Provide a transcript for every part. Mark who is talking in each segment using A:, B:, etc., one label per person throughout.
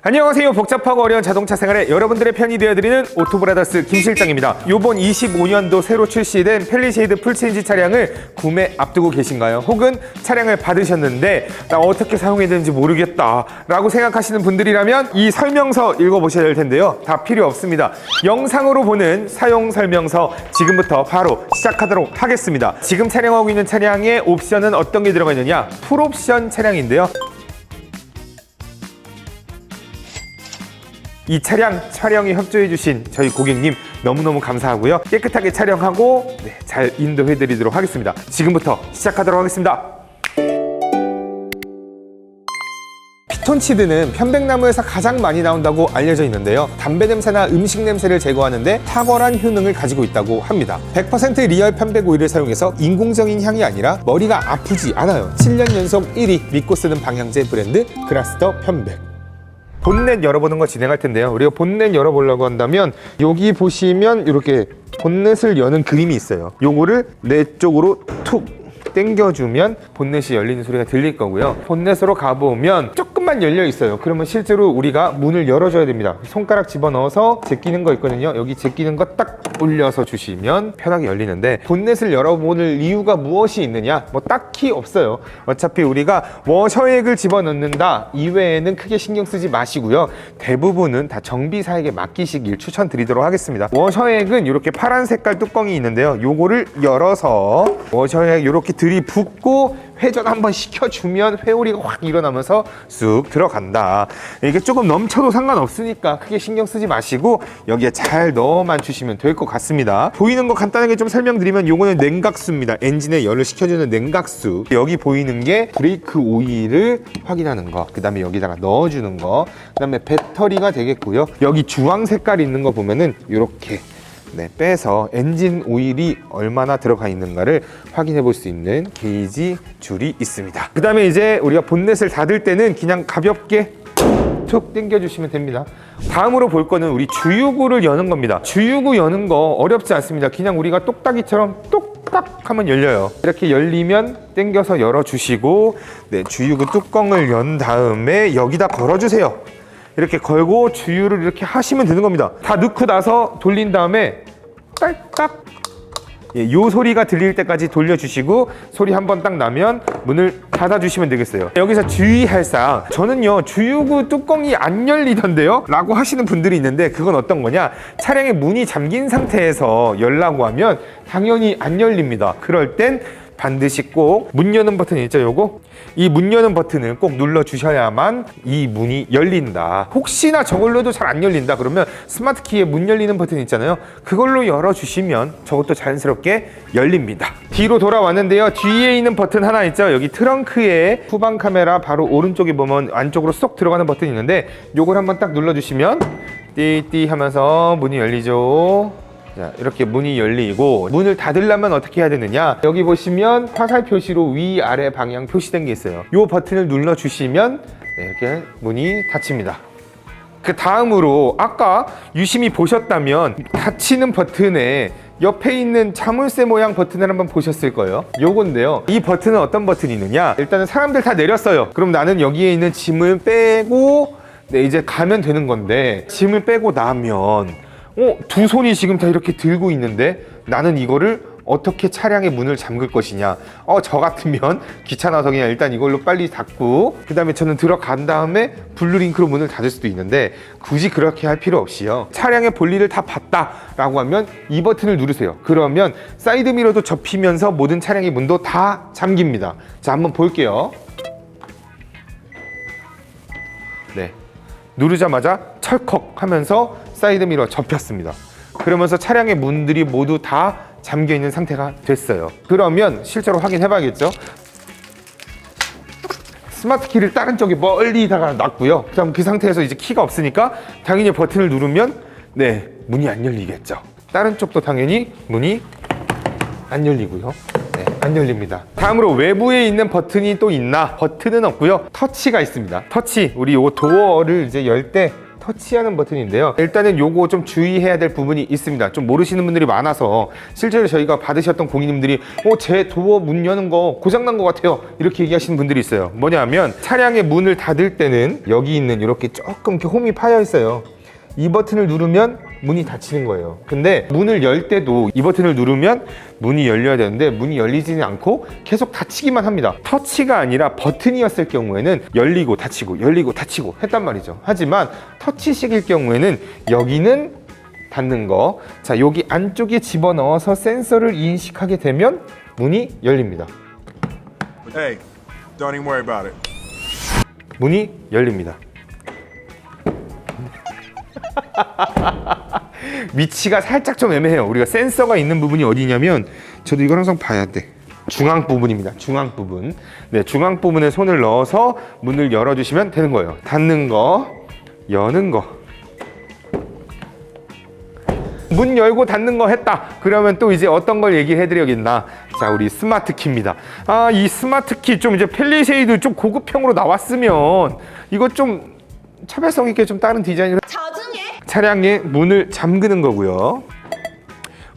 A: 안녕하세요. 복잡하고 어려운 자동차 생활에 여러분들의 편이 되어드리는 오토브라더스 김실장입니다. 요번 25년도 새로 출시된 펠리세이드 풀체인지 차량을 구매 앞두고 계신가요? 혹은 차량을 받으셨는데 나 어떻게 사용해야 되는지 모르겠다 라고 생각하시는 분들이라면 이 설명서 읽어보셔야 될 텐데요. 다 필요 없습니다. 영상으로 보는 사용 설명서 지금부터 바로 시작하도록 하겠습니다. 지금 촬영하고 있는 차량의 옵션은 어떤 게 들어가 있느냐? 풀옵션 차량인데요. 이 차량 촬영에 협조해주신 저희 고객님 너무너무 감사하고요. 깨끗하게 촬영하고 잘 인도해드리도록 하겠습니다. 지금부터 시작하도록 하겠습니다. 피톤치드는 편백나무에서 가장 많이 나온다고 알려져 있는데요. 담배 냄새나 음식 냄새를 제거하는데 탁월한 효능을 가지고 있다고 합니다. 100% 리얼 편백 오일을 사용해서 인공적인 향이 아니라 머리가 아프지 않아요. 7년 연속 1위 믿고 쓰는 방향제 브랜드 그라스더 편백. 본넷 열어보는 거 진행할 텐데요. 우리가 본넷 열어보려고 한다면 여기 보시면 이렇게 본넷을 여는 그림이 있어요. 요거를 내 쪽으로 툭 당겨주면 본넷이 열리는 소리가 들릴 거고요. 본넷으로 가보면 조금만 열려 있어요. 그러면 실제로 우리가 문을 열어줘야 됩니다. 손가락 집어넣어서 제끼는 거 있거든요. 여기 제끼는 거 딱 올려서 주시면 편하게 열리는데, 본넷을 열어보는 이유가 무엇이 있느냐? 뭐 딱히 없어요. 어차피 우리가 워셔액을 집어넣는다 이외에는 크게 신경 쓰지 마시고요. 대부분은 다 정비사에게 맡기시길 추천드리도록 하겠습니다. 워셔액은 이렇게 파란 색깔 뚜껑이 있는데요. 요거를 열어서 워셔액 이렇게 들이붓고 회전 한번 시켜주면 회오리가 확 일어나면서 쑥 들어간다. 이게 조금 넘쳐도 상관없으니까 크게 신경 쓰지 마시고 여기에 잘 넣어만 주시면 될 것 같습니다. 보이는 거 간단하게 좀 설명드리면 요거는 냉각수입니다. 엔진에 열을 식혀주는 냉각수. 여기 보이는 게 브레이크 오일을 확인하는 거, 그 다음에 여기다가 넣어주는 거, 그 다음에 배터리가 되겠고요. 여기 주황 색깔 있는 거 보면은 이렇게 빼서 엔진 오일이 얼마나 들어가 있는가를 확인해 볼 수 있는 게이지 줄이 있습니다. 그 다음에 이제 우리가 본넷을 닫을 때는 그냥 가볍게 툭 당겨주시면 됩니다. 다음으로 볼 거는 우리 주유구를 여는 겁니다. 주유구 여는 거 어렵지 않습니다. 그냥 우리가 똑딱이처럼 똑딱 하면 열려요. 이렇게 열리면 당겨서 열어주시고 주유구 뚜껑을 연 다음에 여기다 걸어주세요. 이렇게 걸고 주유를 이렇게 하시면 되는 겁니다. 다 넣고 나서 돌린 다음에 딸깍 요 소리가 들릴 때까지 돌려주시고 소리 한번 딱 나면 문을 닫아주시면 되겠어요. 여기서 주의할 사항, 저는요 주유구 뚜껑이 안 열리던데요? 라고 하시는 분들이 있는데, 그건 어떤 거냐? 차량의 문이 잠긴 상태에서 열라고 하면 당연히 안 열립니다. 그럴 땐 반드시 꼭 문 여는 버튼 있죠, 요거? 이 문 여는 버튼을 꼭 눌러 주셔야만 이 문이 열린다. 혹시나 저걸로도 잘 안 열린다 그러면 스마트 키에 문 열리는 버튼 있잖아요. 그걸로 열어 주시면 저것도 자연스럽게 열립니다. 뒤로 돌아왔는데요. 뒤에 있는 버튼 하나 있죠. 여기 트렁크에 후방 카메라 바로 오른쪽에 보면 안쪽으로 쏙 들어가는 버튼이 있는데, 요걸 한번 딱 눌러 주시면 띠띠 하면서 문이 열리죠. 자, 이렇게 문이 열리고, 문을 닫으려면 어떻게 해야 되느냐? 여기 보시면 화살 표시로 위아래 방향 표시된 게 있어요. 이 버튼을 눌러 주시면 이렇게 문이 닫힙니다. 그 다음으로 아까 유심히 보셨다면 닫히는 버튼에 옆에 있는 자물쇠 모양 버튼을 한번 보셨을 거예요. 요건데요, 이 버튼은 어떤 버튼이 있느냐? 일단은 사람들 다 내렸어요. 그럼 나는 여기에 있는 짐을 빼고 이제 가면 되는 건데, 짐을 빼고 나면 두 손이 지금 다 이렇게 들고 있는데 나는 이거를 어떻게 차량의 문을 잠글 것이냐? 저 같으면 귀찮아서 그냥 일단 이걸로 빨리 닫고 그 다음에 저는 들어간 다음에 블루링크로 문을 닫을 수도 있는데, 굳이 그렇게 할 필요 없이요. 차량의 볼일을 다 봤다라고 하면 이 버튼을 누르세요. 그러면 사이드미러도 접히면서 모든 차량의 문도 다 잠깁니다. 자, 한번 볼게요. 누르자마자 철컥 하면서 사이드미러 접혔습니다. 그러면서 차량의 문들이 모두 다 잠겨 있는 상태가 됐어요. 그러면 실제로 확인해 봐야겠죠. 스마트 키를 다른 쪽에 멀리다가 놨고요. 그다음 그 상태에서 이제 키가 없으니까 당연히 버튼을 누르면 문이 안 열리겠죠. 다른 쪽도 당연히 문이 안 열리고요. 안 열립니다. 다음으로 외부에 있는 버튼이 또 있나? 버튼은 없고요. 터치가 있습니다. 터치, 우리 요 도어를 이제 열 때 터치하는 버튼인데요. 일단은 요거 좀 주의해야 될 부분이 있습니다. 좀 모르시는 분들이 많아서 실제로 저희가 받으셨던 고객님들이 제 도어 문 여는 거 고장난 것 같아요, 이렇게 얘기하시는 분들이 있어요. 뭐냐면 차량의 문을 닫을 때는 여기 있는 이렇게 조금 이렇게 홈이 파여 있어요. 이 버튼을 누르면 문이 닫히는 거예요. 근데 문을 열 때도 이 버튼을 누르면 문이 열려야 되는데 문이 열리지는 않고 계속 닫히기만 합니다. 터치가 아니라 버튼이었을 경우에는 열리고 닫히고 열리고 닫히고 했단 말이죠. 하지만 터치식일 경우에는 여기는 닫는 거, 자 여기 안쪽에 집어넣어서 센서를 인식하게 되면 문이 열립니다.
B: Hey, don't even worry about it.
A: 문이 열립니다. 위치가 살짝 좀 애매해요. 우리가 센서가 있는 부분이 어디냐면, 저도 이걸 항상 봐야 돼. 중앙 부분입니다. 중앙 부분. 네, 중앙 부분에 손을 넣어서 문을 열어주시면 되는 거예요. 닫는 거, 여는 거. 문 열고 닫는 거 했다. 그러면 또 이제 어떤 걸 얘기해 드려야겠나. 자, 우리 스마트 키입니다. 이 스마트 키 좀 이제 펠리세이드 좀 고급형으로 나왔으면 이거 좀 차별성 있게 좀 다른 디자인을. 차량의 문을 잠그는 거고요.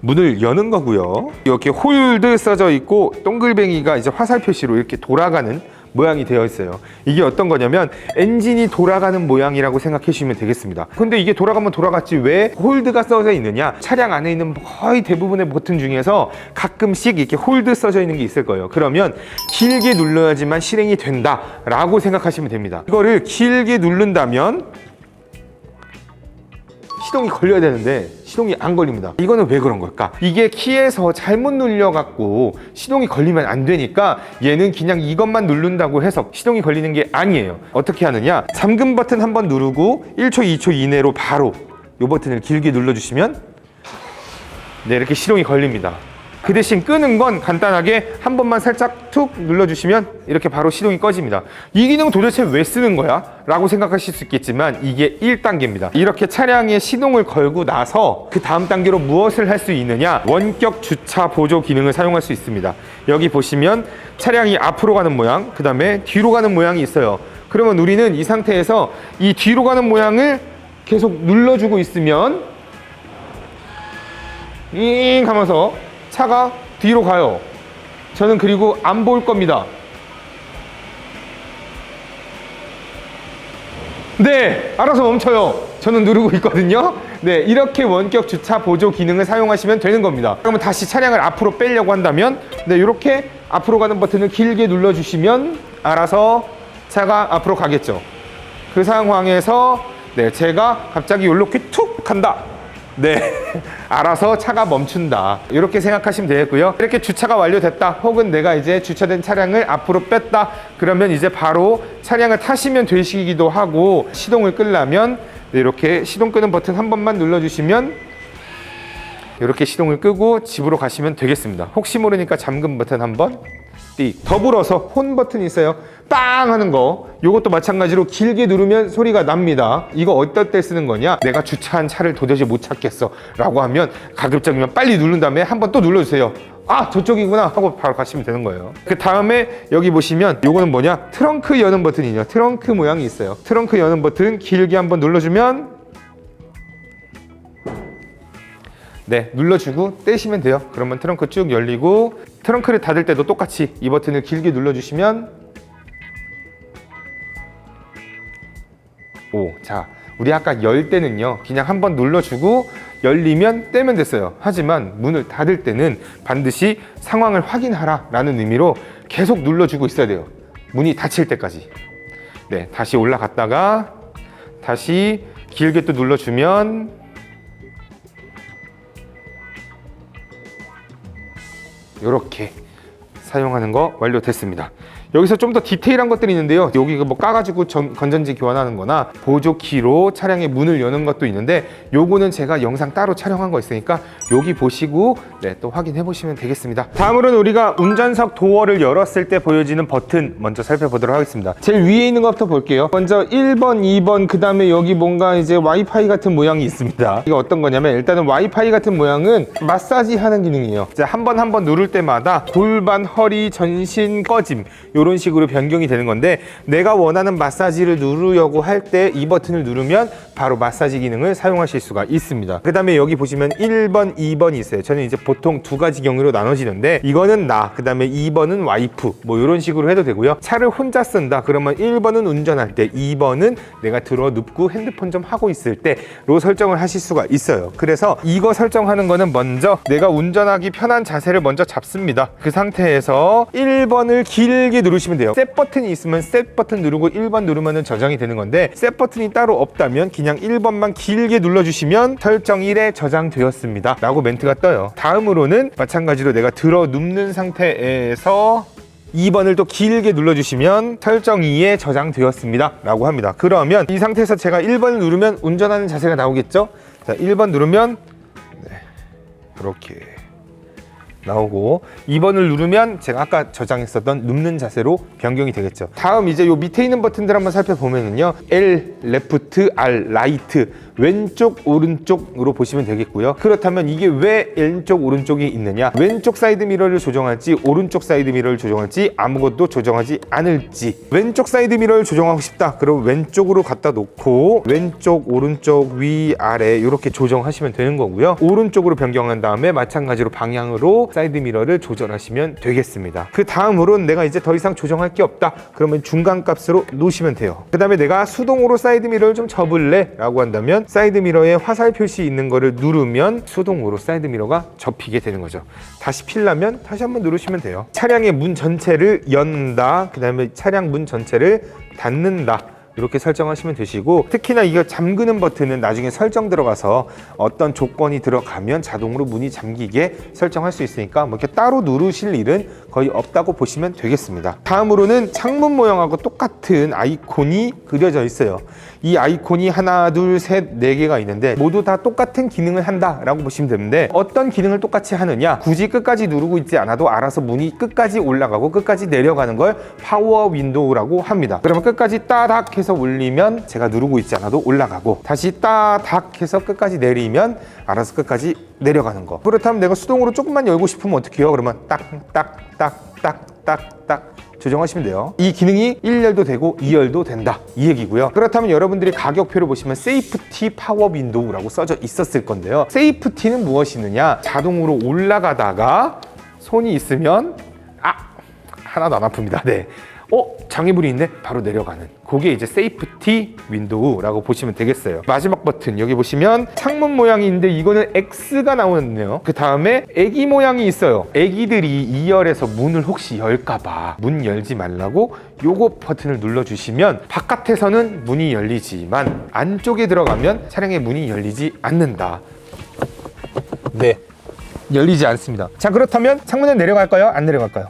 A: 문을 여는 거고요. 이렇게 홀드 써져 있고 동글뱅이가 이제 화살 표시로 이렇게 돌아가는 모양이 되어 있어요. 이게 어떤 거냐면 엔진이 돌아가는 모양이라고 생각해 주시면 되겠습니다. 근데 이게 돌아가면 돌아갔지 왜 홀드가 써져 있느냐? 차량 안에 있는 거의 대부분의 버튼 중에서 가끔씩 이렇게 홀드 써져 있는 게 있을 거예요. 그러면 길게 눌러야지만 실행이 된다 라고 생각하시면 됩니다. 이거를 길게 누른다면 시동이 걸려야 되는데 시동이 안 걸립니다. 이거는 왜 그런 걸까? 이게 키에서 잘못 눌려갖고 시동이 걸리면 안 되니까 얘는 그냥 이것만 누른다고 해서 시동이 걸리는 게 아니에요. 어떻게 하느냐? 잠금 버튼 한번 누르고 1초, 2초 이내로 바로 이 버튼을 길게 눌러주시면 네, 이렇게 시동이 걸립니다. 그 대신 끄는 건 간단하게 한 번만 살짝 툭 눌러주시면 이렇게 바로 시동이 꺼집니다. 이 기능 도대체 왜 쓰는 거야? 라고 생각하실 수 있겠지만 이게 1단계입니다. 이렇게 차량에 시동을 걸고 나서 그 다음 단계로 무엇을 할 수 있느냐? 원격 주차 보조 기능을 사용할 수 있습니다. 여기 보시면 차량이 앞으로 가는 모양, 그 다음에 뒤로 가는 모양이 있어요. 그러면 우리는 이 상태에서 이 뒤로 가는 모양을 계속 눌러주고 있으면 잉 하면서 차가 뒤로 가요. 저는 그리고 안 볼 겁니다. 네, 알아서 멈춰요. 저는 누르고 있거든요. 네, 이렇게 원격 주차 보조 기능을 사용하시면 되는 겁니다. 그러면 다시 차량을 앞으로 빼려고 한다면 네, 이렇게 앞으로 가는 버튼을 길게 눌러주시면 알아서 차가 앞으로 가겠죠. 그 상황에서 네, 제가 갑자기 이렇게 툭 간다. 네, 알아서 차가 멈춘다. 이렇게 생각하시면 되겠고요. 이렇게 주차가 완료됐다, 혹은 내가 이제 주차된 차량을 앞으로 뺐다, 그러면 이제 바로 차량을 타시면 되시기도 하고, 시동을 끄려면 네, 이렇게 시동 끄는 버튼 한 번만 눌러주시면 이렇게 시동을 끄고 집으로 가시면 되겠습니다. 혹시 모르니까 잠금 버튼 한번 띡. 더불어서 혼 버튼이 있어요. 빵 하는 거, 이것도 마찬가지로 길게 누르면 소리가 납니다. 이거 어떨 때 쓰는 거냐? 내가 주차한 차를 도저히 못 찾겠어 라고 하면 가급적이면 빨리 누른 다음에 한번 또 눌러주세요. 아, 저쪽이구나 하고 바로 가시면 되는 거예요. 그 다음에 여기 보시면 요거는 뭐냐? 트렁크 여는 버튼이죠. 트렁크 모양이 있어요. 트렁크 여는 버튼 길게 한번 눌러주면 네, 눌러주고 떼시면 돼요. 그러면 트렁크 쭉 열리고, 트렁크를 닫을 때도 똑같이 이 버튼을 길게 눌러주시면 자, 우리 아까 열 때는요 그냥 한번 눌러주고 열리면 떼면 됐어요. 하지만 문을 닫을 때는 반드시 상황을 확인하라 라는 의미로 계속 눌러주고 있어야 돼요. 문이 닫힐 때까지. 네, 다시 올라갔다가 다시 길게 또 눌러주면 이렇게 사용하는 거 완료됐습니다. 여기서 좀 더 디테일한 것들이 있는데요. 여기 뭐 까가지고 건전지 교환하는 거나 보조키로 차량의 문을 여는 것도 있는데, 요거는 제가 영상 따로 촬영한 거 있으니까 여기 보시고 네, 또 확인해 보시면 되겠습니다. 다음으로는 우리가 운전석 도어를 열었을 때 보여지는 버튼 먼저 살펴보도록 하겠습니다. 제일 위에 있는 것부터 볼게요. 먼저 1번, 2번, 그 다음에 여기 뭔가 이제 와이파이 같은 모양이 있습니다. 이거 어떤 거냐면, 일단은 와이파이 같은 모양은 마사지 하는 기능이에요. 이제 한 번 누를 때마다 골반, 허리, 전신 꺼짐, 이런 식으로 변경이 되는 건데 내가 원하는 마사지를 누르려고 할 때 이 버튼을 누르면 바로 마사지 기능을 사용하실 수가 있습니다. 그 다음에 여기 보시면 1번, 2번이 있어요. 저는 이제 보통 두 가지 경우로 나눠지는데 이거는 나, 그 다음에 2번은 와이프 뭐 이런 식으로 해도 되고요. 차를 혼자 쓴다 그러면 1번은 운전할 때, 2번은 내가 들어 눕고 핸드폰 좀 하고 있을 때로 설정을 하실 수가 있어요. 그래서 이거 설정하는 거는 먼저 내가 운전하기 편한 자세를 먼저 잡습니다. 그 상태에서 1번을 길게 누르시면 돼요. 셋 버튼이 있으면 셋 버튼 누르고 1번 누르면 저장이 되는 건데 셋 버튼이 따로 없다면 그냥 1번만 길게 눌러주시면 설정 1에 저장되었습니다 라고 멘트가 떠요. 다음으로는 마찬가지로 내가 들어 눕는 상태에서 2번을 또 길게 눌러주시면 설정 2에 저장되었습니다 라고 합니다. 그러면 이 상태에서 제가 1번을 누르면 운전하는 자세가 나오겠죠. 자, 1번 누르면 이렇게 나오고 2번을 누르면 제가 아까 저장했었던 눕는 자세로 변경이 되겠죠. 다음 이제 요 밑에 있는 버튼들 한번 살펴보면은요, L, 레프트, R, 라이트, 왼쪽, 오른쪽으로 보시면 되겠고요. 그렇다면 이게 왜 왼쪽, 오른쪽이 있느냐? 왼쪽 사이드 미러를 조정할지 오른쪽 사이드 미러를 조정할지 아무것도 조정하지 않을지. 왼쪽 사이드 미러를 조정하고 싶다 그럼 왼쪽으로 갖다 놓고 왼쪽, 오른쪽, 위, 아래 이렇게 조정하시면 되는 거고요. 오른쪽으로 변경한 다음에 마찬가지로 방향으로 사이드 미러를 조절하시면 되겠습니다. 그 다음으로는 내가 이제 더 이상 조정할 게 없다 그러면 중간 값으로 놓으시면 돼요. 그 다음에 내가 수동으로 사이드 미러를 좀 접을래 라고 한다면 사이드 미러에 화살 표시 있는 거를 누르면 수동으로 사이드 미러가 접히게 되는 거죠. 다시 피려면 다시 한번 누르시면 돼요. 차량의 문 전체를 연다, 그 다음에 차량 문 전체를 닫는다 이렇게 설정하시면 되시고, 특히나 이거 잠그는 버튼은 나중에 설정 들어가서 어떤 조건이 들어가면 자동으로 문이 잠기게 설정할 수 있으니까 뭐 이렇게 따로 누르실 일은 거의 없다고 보시면 되겠습니다. 다음으로는 창문 모양하고 똑같은 아이콘이 그려져 있어요. 이 아이콘이 하나, 둘, 셋, 네 개가 있는데 모두 다 똑같은 기능을 한다라고 보시면 되는데 어떤 기능을 똑같이 하느냐? 굳이 끝까지 누르고 있지 않아도 알아서 문이 끝까지 올라가고 끝까지 내려가는 걸 파워 윈도우라고 합니다. 그러면 끝까지 따닥 해서 올리면 제가 누르고 있지 않아도 올라가고, 다시 따닥 해서 끝까지 내리면 알아서 끝까지 내려가는 거. 그렇다면 내가 수동으로 조금만 열고 싶으면 어떻게 해요? 그러면 딱딱딱딱딱딱 조정하시면 돼요. 이 기능이 1열도 되고 2열도 된다 이 얘기고요. 그렇다면 여러분들이 가격표를 보시면 세이프티 파워 윈도우라고 써져 있었을 건데요. 세이프티는 무엇이느냐? 자동으로 올라가다가 손이 있으면 하나도 안 아픕니다. 네. 장애물이 있네? 바로 내려가는, 그게 이제 세이프티 윈도우라고 보시면 되겠어요. 마지막 버튼 여기 보시면 창문 모양이 있는데 이거는 X가 나오네요. 그 다음에 애기 모양이 있어요. 애기들이 2열에서 문을 혹시 열까봐 문 열지 말라고 요거 버튼을 눌러주시면 바깥에서는 문이 열리지만 안쪽에 들어가면 차량의 문이 열리지 않는다. 네, 열리지 않습니다. 자, 그렇다면 창문은 내려갈까요? 안 내려갈까요?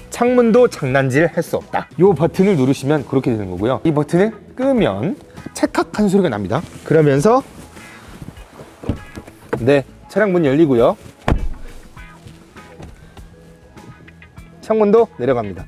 A: 창문도 장난질 할 수 없다. 이 버튼을 누르시면 그렇게 되는 거고요. 이 버튼을 끄면 찰칵한 소리가 납니다. 그러면서 네, 차량 문 열리고요. 창문도 내려갑니다.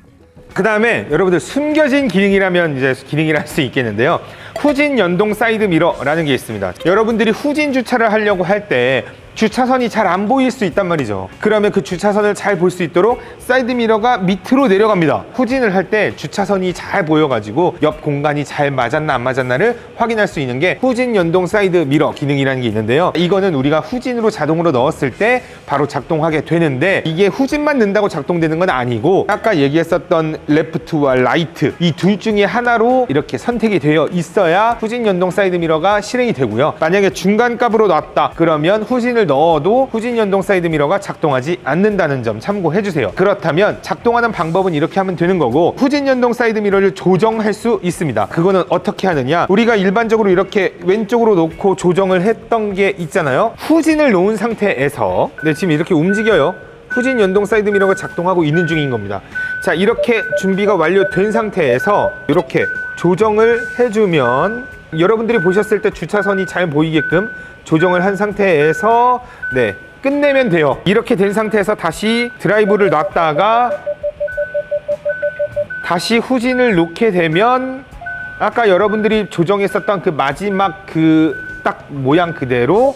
A: 그 다음에 여러분들 숨겨진 기능이라면 이제 기능이라 할 수 있겠는데요. 후진 연동 사이드 미러라는 게 있습니다. 여러분들이 후진 주차를 하려고 할 때 주차선이 잘 안 보일 수 있단 말이죠. 그러면 그 주차선을 잘 볼 수 있도록 사이드 미러가 밑으로 내려갑니다. 후진을 할 때 주차선이 잘 보여가지고 옆 공간이 잘 맞았나 안 맞았나를 확인할 수 있는 게 후진 연동 사이드 미러 기능이라는 게 있는데요. 이거는 우리가 후진으로 자동으로 넣었을 때 바로 작동하게 되는데 이게 후진만 넣는다고 작동되는 건 아니고 아까 얘기했었던 레프트와 라이트 이 둘 중에 하나로 이렇게 선택이 되어 있어야 후진 연동 사이드 미러가 실행이 되고요. 만약에 중간 값으로 놨다 그러면 후진을 넣어도 후진 연동 사이드 미러가 작동하지 않는다는 점 참고해 주세요. 그렇다면 작동하는 방법은 이렇게 하면 되는 거고, 후진 연동 사이드 미러를 조정할 수 있습니다. 그거는 어떻게 하느냐? 우리가 일반적으로 이렇게 왼쪽으로 놓고 조정을 했던 게 있잖아요. 후진을 놓은 상태에서 지금 이렇게 움직여요. 후진 연동 사이드 미러가 작동하고 있는 중인 겁니다. 자, 이렇게 준비가 완료된 상태에서 이렇게 조정을 해주면 여러분들이 보셨을 때 주차선이 잘 보이게끔 조정을 한 상태에서 끝내면 돼요. 이렇게 된 상태에서 다시 드라이브를 놨다가 다시 후진을 놓게 되면 아까 여러분들이 조정했었던 그 마지막 그 딱 모양 그대로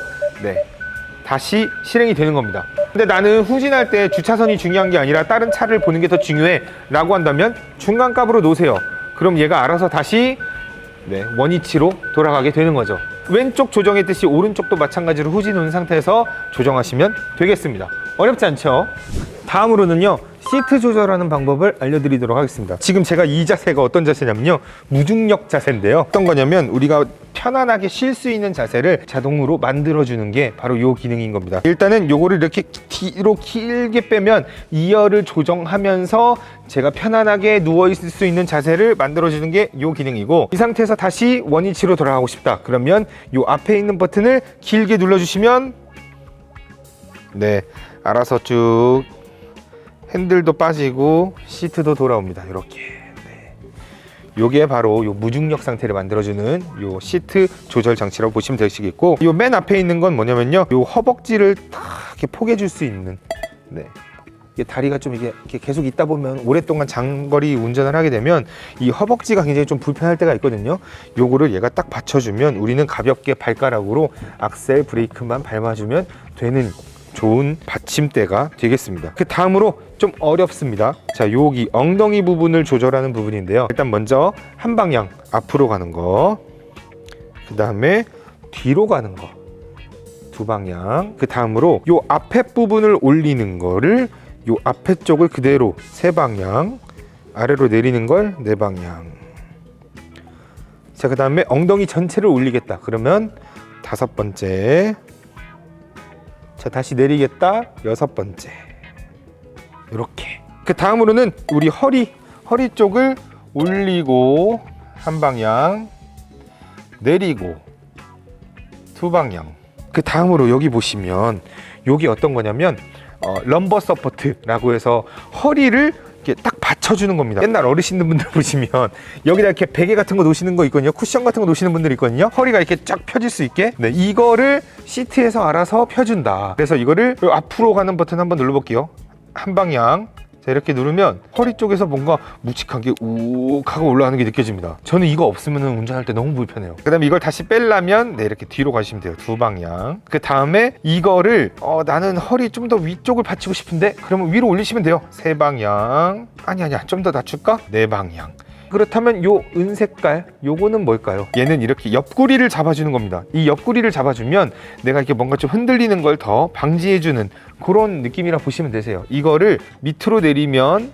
A: 다시 실행이 되는 겁니다. 근데 나는 후진할 때 주차선이 중요한 게 아니라 다른 차를 보는 게 더 중요해 라고 한다면 중간값으로 놓으세요. 그럼 얘가 알아서 다시 원위치로 돌아가게 되는 거죠. 왼쪽 조정했듯이 오른쪽도 마찬가지로 후진 온 상태에서 조정하시면 되겠습니다. 어렵지 않죠? 다음으로는요, 시트 조절하는 방법을 알려드리도록 하겠습니다. 지금 제가 이 자세가 어떤 자세냐면요, 무중력 자세인데요. 어떤 거냐면 우리가 편안하게 쉴 수 있는 자세를 자동으로 만들어주는 게 바로 이 기능인 겁니다. 일단은 요거를 이렇게 뒤로 길게 빼면 2열을 조정하면서 제가 편안하게 누워있을 수 있는 자세를 만들어주는 게 이 기능이고, 이 상태에서 다시 원위치로 돌아가고 싶다 그러면 요 앞에 있는 버튼을 길게 눌러주시면 알아서 쭉 핸들도 빠지고 시트도 돌아옵니다. 이렇게. 요게 바로 요 무중력 상태를 만들어주는 요 시트 조절 장치라고 보시면 되시겠고, 요 맨 앞에 있는 건 뭐냐면요, 요 허벅지를 탁 이렇게 포개줄 수 있는, 이게 다리가 좀 이게 계속 있다 보면 오랫동안 장거리 운전을 하게 되면 이 허벅지가 굉장히 좀 불편할 때가 있거든요. 요거를 얘가 딱 받쳐주면 우리는 가볍게 발가락으로 악셀 브레이크만 밟아주면 되는 좋은 받침대가 되겠습니다. 그 다음으로 좀 어렵습니다. 자, 여기 엉덩이 부분을 조절하는 부분인데요. 일단 먼저 한 방향 앞으로 가는 거, 그 다음에 뒤로 가는 거, 두 방향. 그 다음으로 요 앞에 부분을 올리는 거를 요 앞에 쪽을 그대로 세 방향, 아래로 내리는 걸 네 방향. 자, 그 다음에 엉덩이 전체를 올리겠다 그러면 다섯 번째. 자, 다시 내리겠다 여섯 번째. 이렇게. 그 다음으로는 우리 허리 쪽을 올리고 한 방향, 내리고 두 방향. 그 다음으로 여기 보시면 여기 어떤 거냐면 럼버 서포트라고 해서 허리를 이렇게 딱 받쳐주는 겁니다. 옛날 어르신분들 보시면 여기다 이렇게 베개 같은 거 놓으시는 거 있거든요. 쿠션 같은 거 놓으시는 분들 있거든요. 허리가 이렇게 쫙 펴질 수 있게. 이거를 시트에서 알아서 펴준다. 그래서 이거를 앞으로 가는 버튼 한번 눌러볼게요. 한 방향. 자, 이렇게 누르면 허리 쪽에서 뭔가 묵직한 게 우욱 하고 올라가는 게 느껴집니다. 저는 이거 없으면 운전할 때 너무 불편해요. 그 다음에 이걸 다시 빼려면 이렇게 뒤로 가시면 돼요. 두 방향. 그 다음에 이거를 나는 허리 좀 더 위쪽을 받치고 싶은데 그러면 위로 올리시면 돼요. 세 방향. 아니야 좀 더 낮출까? 네 방향. 그렇다면 요 은색깔 요거는 뭘까요? 얘는 이렇게 옆구리를 잡아주는 겁니다. 이 옆구리를 잡아주면 내가 이렇게 뭔가 좀 흔들리는 걸 더 방지해주는 그런 느낌이라 보시면 되세요. 이거를 밑으로 내리면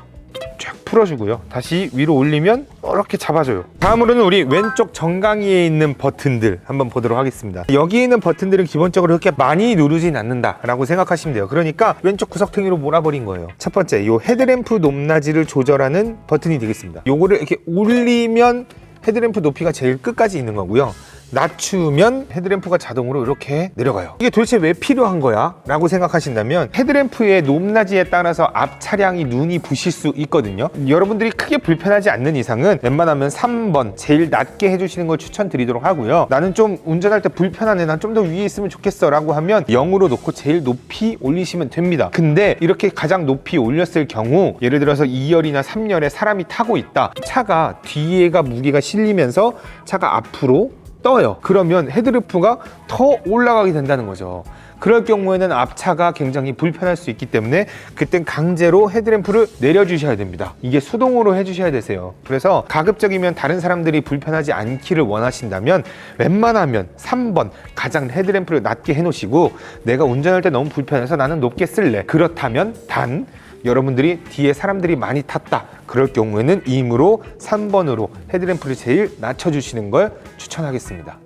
A: 쫙 풀어주고요. 다시 위로 올리면 이렇게 잡아줘요. 다음으로는 우리 왼쪽 정강이에 있는 버튼들 한번 보도록 하겠습니다. 여기에 있는 버튼들은 기본적으로 그렇게 많이 누르진 않는다 라고 생각하시면 돼요. 그러니까 왼쪽 구석탱이로 몰아버린 거예요. 첫 번째, 요 헤드램프 높낮이를 조절하는 버튼이 되겠습니다. 요거를 이렇게 올리면 헤드램프 높이가 제일 끝까지 있는 거고요. 낮추면 헤드램프가 자동으로 이렇게 내려가요. 이게 도대체 왜 필요한 거야? 라고 생각하신다면 헤드램프의 높낮이에 따라서 앞 차량이 눈이 부실 수 있거든요. 여러분들이 크게 불편하지 않는 이상은 웬만하면 3번 제일 낮게 해주시는 걸 추천드리도록 하고요. 나는 좀 운전할 때 불편하네, 난 좀 더 위에 있으면 좋겠어 라고 하면 0으로 놓고 제일 높이 올리시면 됩니다. 근데 이렇게 가장 높이 올렸을 경우 예를 들어서 2열이나 3열에 사람이 타고 있다. 차가 뒤에가 무게가 실리면서 차가 앞으로 떠요. 그러면 헤드램프가 더 올라가게 된다는 거죠. 그럴 경우에는 앞차가 굉장히 불편할 수 있기 때문에 그땐 강제로 헤드램프를 내려주셔야 됩니다. 이게 수동으로 해주셔야 되세요. 그래서 가급적이면 다른 사람들이 불편하지 않기를 원하신다면 웬만하면 3번 가장 헤드램프를 낮게 해놓으시고 내가 운전할 때 너무 불편해서 나는 높게 쓸래. 그렇다면 단 여러분들이 뒤에 사람들이 많이 탔다. 그럴 경우에는 임으로 3번으로 헤드램프를 제일 낮춰주시는 걸 추천하겠습니다.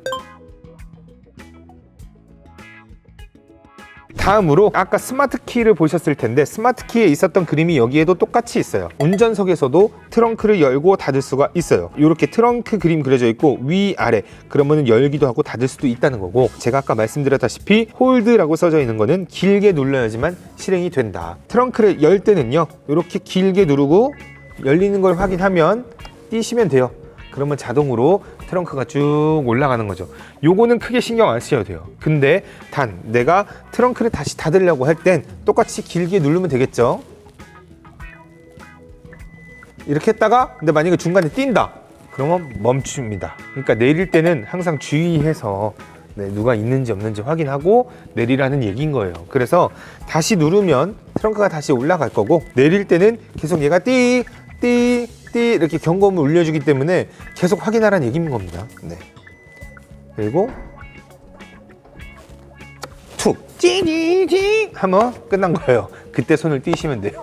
A: 다음으로 아까 스마트 키를 보셨을 텐데 스마트 키에 있었던 그림이 여기에도 똑같이 있어요. 운전석에서도 트렁크를 열고 닫을 수가 있어요. 이렇게 트렁크 그림 그려져 있고 위아래 그러면 열기도 하고 닫을 수도 있다는 거고, 제가 아까 말씀드렸다시피 홀드라고 써져 있는 거는 길게 눌러야지만 실행이 된다. 트렁크를 열 때는요 이렇게 길게 누르고 열리는 걸 확인하면 띄시면 돼요. 그러면 자동으로 트렁크가 쭉 올라가는 거죠. 요거는 크게 신경 안 쓰셔도 돼요. 근데 단 내가 트렁크를 다시 닫으려고 할 땐 똑같이 길게 누르면 되겠죠. 이렇게 했다가 근데 만약에 중간에 뛴다 그러면 멈춥니다. 그러니까 내릴 때는 항상 주의해서 네, 누가 있는지 없는지 확인하고 내리라는 얘기인 거예요. 그래서 다시 누르면 트렁크가 다시 올라갈 거고, 내릴 때는 계속 얘가 띠 이렇게 경고음을 울려주기 때문에 계속 확인하라는 얘기인 겁니다. 네. 그리고 툭 찌찌찌 하면 끝난 거예요. 그때 손을 띄시면 돼요.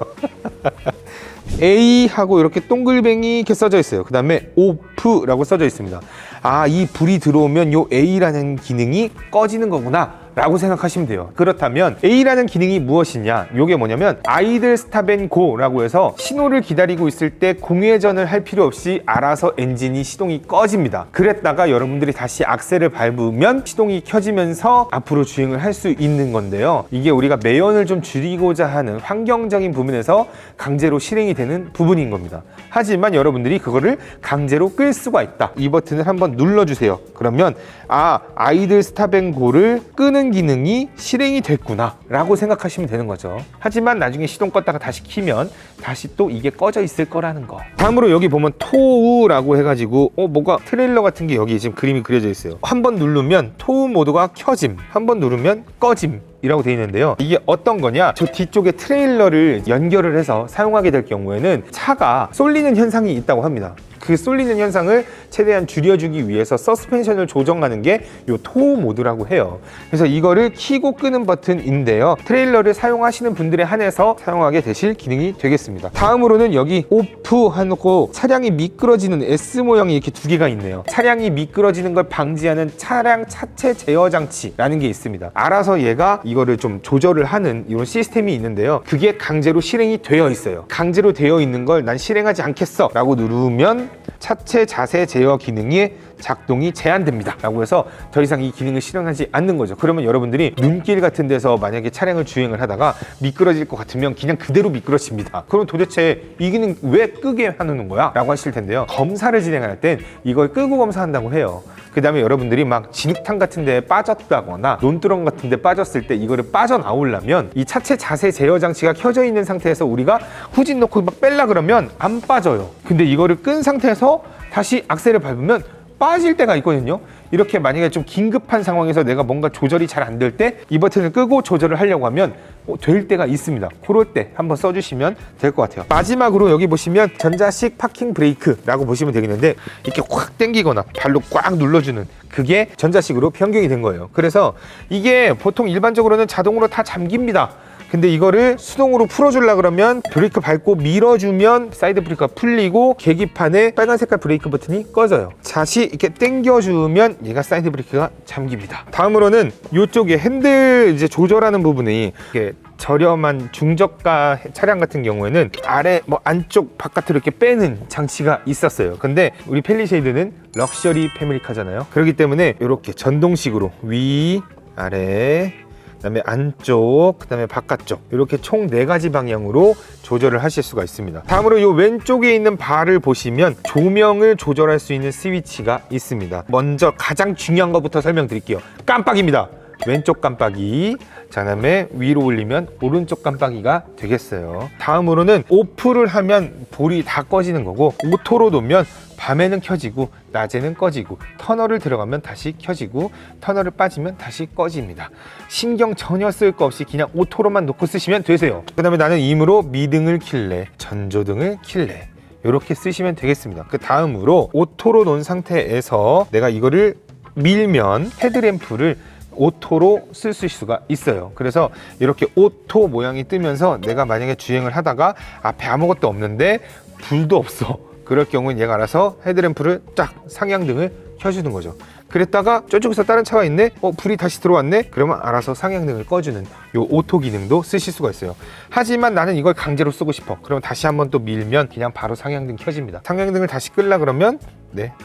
A: A 하고 이렇게 동글뱅이 이렇게 써져 있어요. 그 다음에 OFF라고 써져 있습니다. 아, 이 불이 들어오면 요 A라는 기능이 꺼지는 거구나 라고 생각하시면 돼요. 그렇다면 A라는 기능이 무엇이냐? 요게 뭐냐면 아이들 스탑 앤 고라고 해서 신호를 기다리고 있을 때 공회전을 할 필요 없이 알아서 엔진이 시동이 꺼집니다. 그랬다가 여러분들이 다시 악셀을 밟으면 시동이 켜지면서 앞으로 주행을 할 수 있는 건데요. 이게 우리가 매연을 좀 줄이고자 하는 환경적인 부분에서 강제로 실행이 되는 부분인 겁니다. 하지만 여러분들이 그거를 강제로 끌 수가 있다. 이 버튼을 한번 눌러주세요. 그러면 아이들 스탑 앤 고를 끄는 기능이 실행이 됐구나 라고 생각하시면 되는 거죠. 하지만 나중에 시동 껐다가 다시 키면 다시 또 이게 꺼져 있을 거라는 거. 다음으로 여기 보면 토우라고 해가지고 뭐가 트레일러 같은 게 여기 지금 그림이 그려져 있어요. 한번 누르면 토우 모드가 켜짐, 한번 누르면 꺼짐 이라고 되어 있는데요. 이게 어떤 거냐, 저 뒤쪽에 트레일러를 연결을 해서 사용하게 될 경우에는 차가 쏠리는 현상이 있다고 합니다. 그 쏠리는 현상을 최대한 줄여주기 위해서 서스펜션을 조정하는 게 요 토우 모드라고 해요. 그래서 이거를 켜고 끄는 버튼인데요. 트레일러를 사용하시는 분들에 한해서 사용하게 되실 기능이 되겠습니다. 다음으로는 여기 오프 해놓고 차량이 미끄러지는 S 모양이 이렇게 두 개가 있네요. 차량이 미끄러지는 걸 방지하는 차량 차체 제어 장치라는 게 있습니다. 알아서 얘가 이거를 좀 조절을 하는 이런 시스템이 있는데요. 그게 강제로 실행이 되어 있어요. 강제로 되어 있는 걸 난 실행하지 않겠어 라고 누르면 차체 자세 제어 기능이 작동이 제한됩니다 라고 해서 더 이상 이 기능을 실행하지 않는 거죠. 그러면 여러분들이 눈길 같은 데서 만약에 차량을 주행을 하다가 미끄러질 것 같으면 그냥 그대로 미끄러집니다. 그럼 도대체 이 기능 왜 끄게 하는 거야? 라고 하실 텐데요. 검사를 진행할 땐 이걸 끄고 검사한다고 해요. 그 다음에 여러분들이 막 진흙탕 같은 데에 빠졌다거나 논두렁 같은 데 빠졌을 때 이거를 빠져나오려면 이 차체 자세 제어 장치가 켜져 있는 상태에서 우리가 후진 놓고 막 뺄라 그러면 안 빠져요. 근데 이거를 끈 상태에서 다시 악셀을 밟으면 빠질 때가 있거든요. 이렇게 만약에 좀 긴급한 상황에서 내가 뭔가 조절이 잘 안 될 때 이 버튼을 끄고 조절을 하려고 하면 될 때가 있습니다. 그럴 때 한번 써주시면 될 것 같아요. 마지막으로 여기 보시면 전자식 파킹 브레이크라고 보시면 되겠는데 이렇게 확 당기거나 발로 꽉 눌러주는 그게 전자식으로 변경이 된 거예요. 그래서 이게 보통 일반적으로는 자동으로 다 잠깁니다. 근데 이거를 수동으로 풀어주려 그러면 브레이크 밟고 밀어주면 사이드 브레이크가 풀리고 계기판에 빨간 색깔 브레이크 버튼이 꺼져요. 다시 이렇게 당겨주면 얘가 사이드 브레이크가 잠깁니다. 다음으로는 이쪽에 핸들 이제 조절하는 부분이 이렇게 저렴한 중저가 차량 같은 경우에는 아래 안쪽 바깥으로 이렇게 빼는 장치가 있었어요. 근데 우리 펠리쉐이드는 럭셔리 패밀리카잖아요. 그렇기 때문에 이렇게 전동식으로 위, 아래, 그다음에 안쪽, 그다음에 바깥쪽 이렇게 총 4가지 방향으로 조절을 하실 수가 있습니다. 다음으로 이 왼쪽에 있는 바를 보시면 조명을 조절할 수 있는 스위치가 있습니다. 먼저 가장 중요한 것부터 설명드릴게요. 깜빡입니다. 왼쪽 깜빡이, 자 다음에 위로 올리면 오른쪽 깜빡이가 되겠어요. 다음으로는 오프를 하면 불이 다 꺼지는 거고, 오토로 놓으면 밤에는 켜지고 낮에는 꺼지고, 터널을 들어가면 다시 켜지고 터널을 빠지면 다시 꺼집니다. 신경 전혀 쓸 거 없이 그냥 오토로만 놓고 쓰시면 되세요. 그 다음에 나는 임으로 미등을 킬래, 전조등을 킬래, 이렇게 쓰시면 되겠습니다. 그 다음으로 오토로 놓은 상태에서 내가 이거를 밀면 헤드램프를 오토로 쓸 수가 있어요. 그래서 이렇게 오토 모양이 뜨면서 내가 만약에 주행을 하다가 앞에 아무것도 없는데 불도 없어, 그럴 경우는 얘가 알아서 헤드램프를 딱 상향등을 켜주는 거죠. 그랬다가 저쪽에서 다른 차가 있네? 불이 다시 들어왔네? 그러면 알아서 상향등을 꺼주는 요 오토 기능도 쓰실 수가 있어요. 하지만 나는 이걸 강제로 쓰고 싶어. 그럼 다시 한번 또 밀면 그냥 바로 상향등 켜집니다. 상향등을 다시 끌라 그러면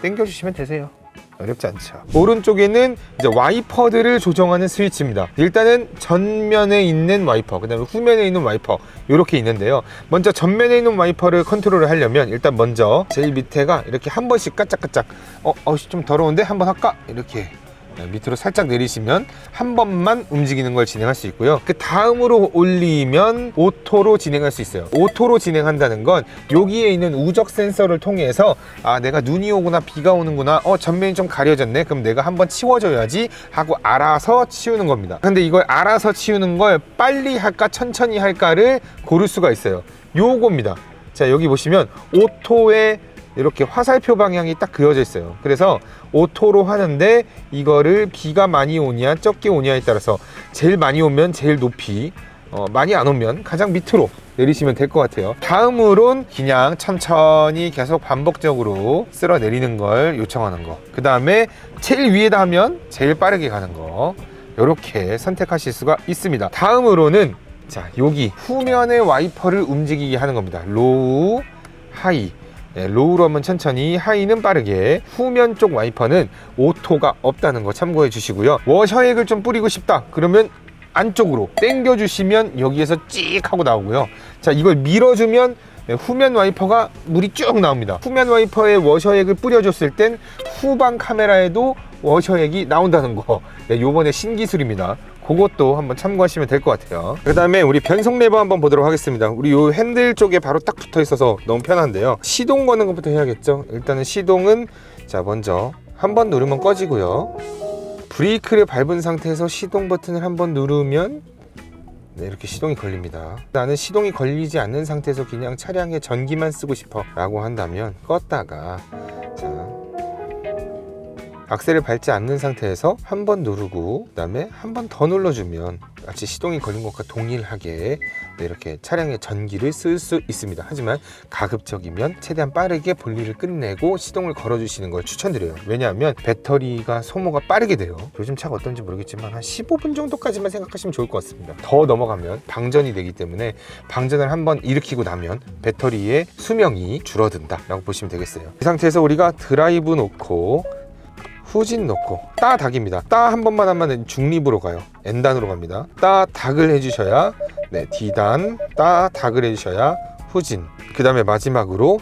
A: 당겨주시면 되세요. 어렵지 않죠. 오른쪽에는 이제 와이퍼들을 조정하는 스위치입니다. 일단은 전면에 있는 와이퍼, 그 다음에 후면에 있는 와이퍼 이렇게 있는데요. 먼저 전면에 있는 와이퍼를 컨트롤을 하려면 일단 먼저 제일 밑에가 이렇게 한 번씩 까짝까짝 좀 더러운데 한번 할까? 이렇게 밑으로 살짝 내리시면 한 번만 움직이는 걸 진행할 수 있고요. 그 다음으로 올리면 오토로 진행할 수 있어요. 오토로 진행한다는 건 여기에 있는 우적 센서를 통해서 내가 눈이 오거나 비가 오는구나, 전면이 좀 가려졌네, 그럼 내가 한번 치워줘야지 하고 알아서 치우는 겁니다. 근데 이걸 알아서 치우는 걸 빨리 할까 천천히 할까를 고를 수가 있어요. 요겁니다. 자, 여기 보시면 오토에 이렇게 화살표 방향이 딱 그어져 있어요. 그래서 오토로 하는데 이거를 비가 많이 오냐 적게 오냐에 따라서 제일 많이 오면 제일 높이, 많이 안 오면 가장 밑으로 내리시면 될 것 같아요. 다음으론 그냥 천천히 계속 반복적으로 쓸어 내리는 걸 요청하는 거, 그 다음에 제일 위에다 하면 제일 빠르게 가는 거, 이렇게 선택하실 수가 있습니다. 다음으로는 자, 여기 후면의 와이퍼를 움직이게 하는 겁니다. 로우, 하이. 로우로 하면 천천히, 하이는 빠르게. 후면 쪽 와이퍼는 오토가 없다는 거 참고해 주시고요. 워셔액을 좀 뿌리고 싶다 그러면 안쪽으로 당겨 주시면 여기에서 찍 하고 나오고요. 자, 이걸 밀어주면 후면 와이퍼가 물이 쭉 나옵니다. 후면 와이퍼에 워셔액을 뿌려줬을 땐 후방 카메라에도 워셔액이 나온다는 거, 요번에 신기술입니다. 그것도 한번 참고하시면 될 것 같아요. 그 다음에 우리 변속 레버 한번 보도록 하겠습니다. 우리 요 핸들 쪽에 바로 딱 붙어 있어서 너무 편한데요. 시동 거는 것부터 해야겠죠. 일단은 시동은 자, 먼저 한번 누르면 꺼지고요. 브레이크를 밟은 상태에서 시동 버튼을 한번 누르면 이렇게 시동이 걸립니다. 나는 시동이 걸리지 않는 상태에서 그냥 차량에 전기만 쓰고 싶어 라고 한다면 껐다가, 자, 악셀을 밟지 않는 상태에서 한 번 누르고 그 다음에 한 번 더 눌러주면 마치 시동이 걸린 것과 동일하게 이렇게 차량의 전기를 쓸 수 있습니다. 하지만 가급적이면 최대한 빠르게 볼일을 끝내고 시동을 걸어주시는 걸 추천드려요. 왜냐하면 배터리가 소모가 빠르게 돼요. 요즘 차가 어떤지 모르겠지만 한 15분 정도까지만 생각하시면 좋을 것 같습니다. 더 넘어가면 방전이 되기 때문에 방전을 한번 일으키고 나면 배터리의 수명이 줄어든다 라고 보시면 되겠어요. 이 상태에서 우리가 드라이브 놓고 후진 놓고 따 닭입니다. 따 한 번만 하면 중립으로 가요. N단으로 갑니다. 따 닭을 해주셔야 D단, 따 닭을 해주셔야 후진. 그 다음에 마지막으로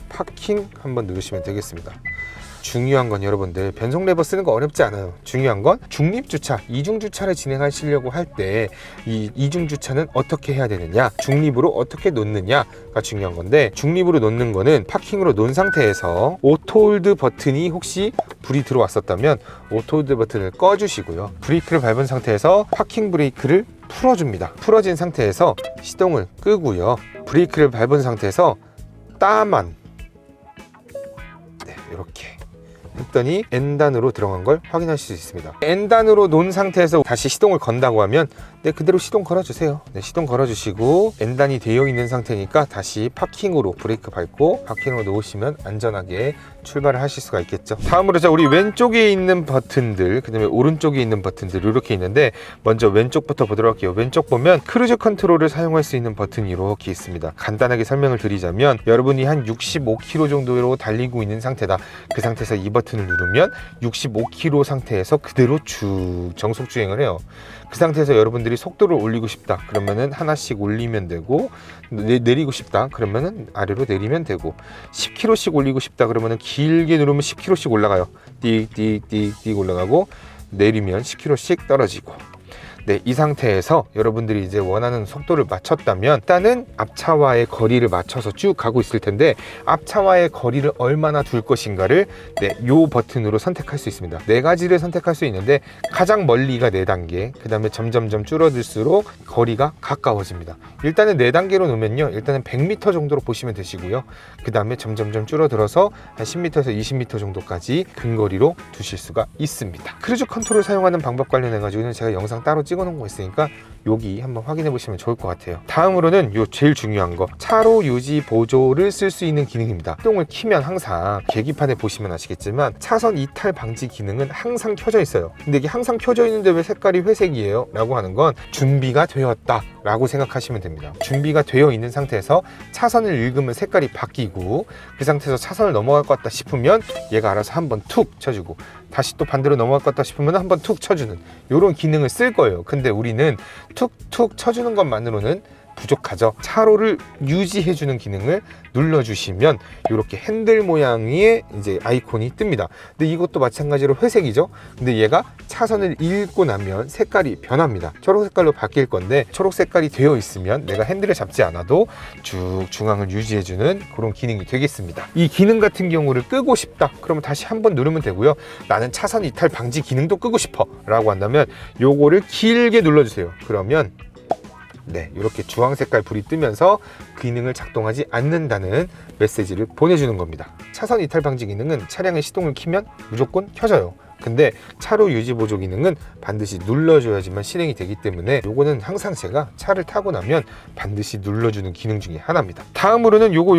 A: 파킹 한번 누르시면 되겠습니다. 중요한 건 여러분들 변속 레버 쓰는 거 어렵지 않아요. 중요한 건 중립주차, 이중주차를 진행하시려고 할 때 이 이중주차는 어떻게 해야 되느냐, 중립으로 어떻게 놓느냐가 중요한 건데, 중립으로 놓는 거는 파킹으로 놓은 상태에서 오토홀드 버튼이 혹시 불이 들어왔었다면 오토홀드 버튼을 꺼주시고요. 브레이크를 밟은 상태에서 파킹 브레이크를 풀어줍니다. 풀어진 상태에서 시동을 끄고요. 브레이크를 밟은 상태에서 따만 이렇게 했더니 N단으로 들어간 걸 확인하실 수 있습니다. N단으로 놓은 상태에서 다시 시동을 건다고 하면 그대로 시동 걸어주세요. 시동 걸어주시고 N단이 되어 있는 상태니까 다시 파킹으로 브레이크 밟고 파킹으로 놓으시면 안전하게 출발을 하실 수가 있겠죠. 다음으로 자, 우리 왼쪽에 있는 버튼들, 그 다음에 오른쪽에 있는 버튼들 이렇게 있는데, 먼저 왼쪽부터 보도록 할게요. 왼쪽 보면 크루즈 컨트롤을 사용할 수 있는 버튼이 이렇게 있습니다. 간단하게 설명을 드리자면, 여러분이 한 65km 정도로 달리고 있는 상태다. 그 상태에서 이 버튼을 누르면 65km 상태에서 그대로 쭉 정속 주행을 해요. 그 상태에서 여러분들이 속도를 올리고 싶다 그러면은 하나씩 올리면 되고, 내리고 싶다 그러면은 아래로 내리면 되고, 10km씩 올리고 싶다 그러면은 길게 누르면 10km씩 올라가요. 띡띡띡띡 올라가고, 내리면 10km씩 떨어지고. 이 상태에서 여러분들이 이제 원하는 속도를 맞췄다면 일단은 앞차와의 거리를 맞춰서 쭉 가고 있을 텐데, 앞차와의 거리를 얼마나 둘 것인가를 요 버튼으로 선택할 수 있습니다. 4가지를 선택할 수 있는데, 가장 멀리가 4단계, 그 다음에 점점점 줄어들수록 거리가 가까워집니다. 일단은 4단계로 놓으면요, 일단은 100m 정도로 보시면 되시고요. 그 다음에 점점점 줄어들어서 한 10m에서 20m 정도까지 근거리로 두실 수가 있습니다. 크루즈 컨트롤 사용하는 방법 관련해 가지고는 제가 영상 따로 찍어 놓은 거 있으니까 여기 한번 확인해 보시면 좋을 것 같아요. 다음으로는 요 제일 중요한 거, 차로 유지 보조를 쓸 수 있는 기능입니다. 시동을 키면 항상 계기판에 보시면 아시겠지만 차선 이탈 방지 기능은 항상 켜져 있어요. 근데 이게 항상 켜져 있는데 왜 색깔이 회색이에요? 라고 하는 건 준비가 되었다 라고 생각하시면 됩니다. 준비가 되어 있는 상태에서 차선을 읽으면 색깔이 바뀌고, 그 상태에서 차선을 넘어갈 것 같다 싶으면 얘가 알아서 한번 툭 쳐주고, 다시 또 반대로 넘어갈 것 같다 싶으면 한번 툭 쳐주는 이런 기능을 쓸 거예요. 근데 우리는 툭툭 쳐주는 것만으로는 부족하죠. 차로를 유지해주는 기능을 눌러주시면 이렇게 핸들 모양의 이제 아이콘이 뜹니다. 근데 이것도 마찬가지로 회색이죠. 근데 얘가 차선을 읽고 나면 색깔이 변합니다. 초록 색깔로 바뀔 건데 초록 색깔이 되어 있으면 내가 핸들을 잡지 않아도 쭉 중앙을 유지해주는 그런 기능이 되겠습니다. 이 기능 같은 경우를 끄고 싶다 그러면 다시 한번 누르면 되고요. 나는 차선 이탈 방지 기능도 끄고 싶어 라고 한다면 요거를 길게 눌러주세요. 그러면 네, 이렇게 주황 색깔 불이 뜨면서 기능을 작동하지 않는다는 메시지를 보내주는 겁니다. 차선 이탈 방지 기능은 차량의 시동을 켜면 무조건 켜져요. 근데 차로 유지 보조 기능은 반드시 눌러줘야지만 실행이 되기 때문에 요거는 항상 제가 차를 타고 나면 반드시 눌러주는 기능 중에 하나입니다. 다음으로는 요거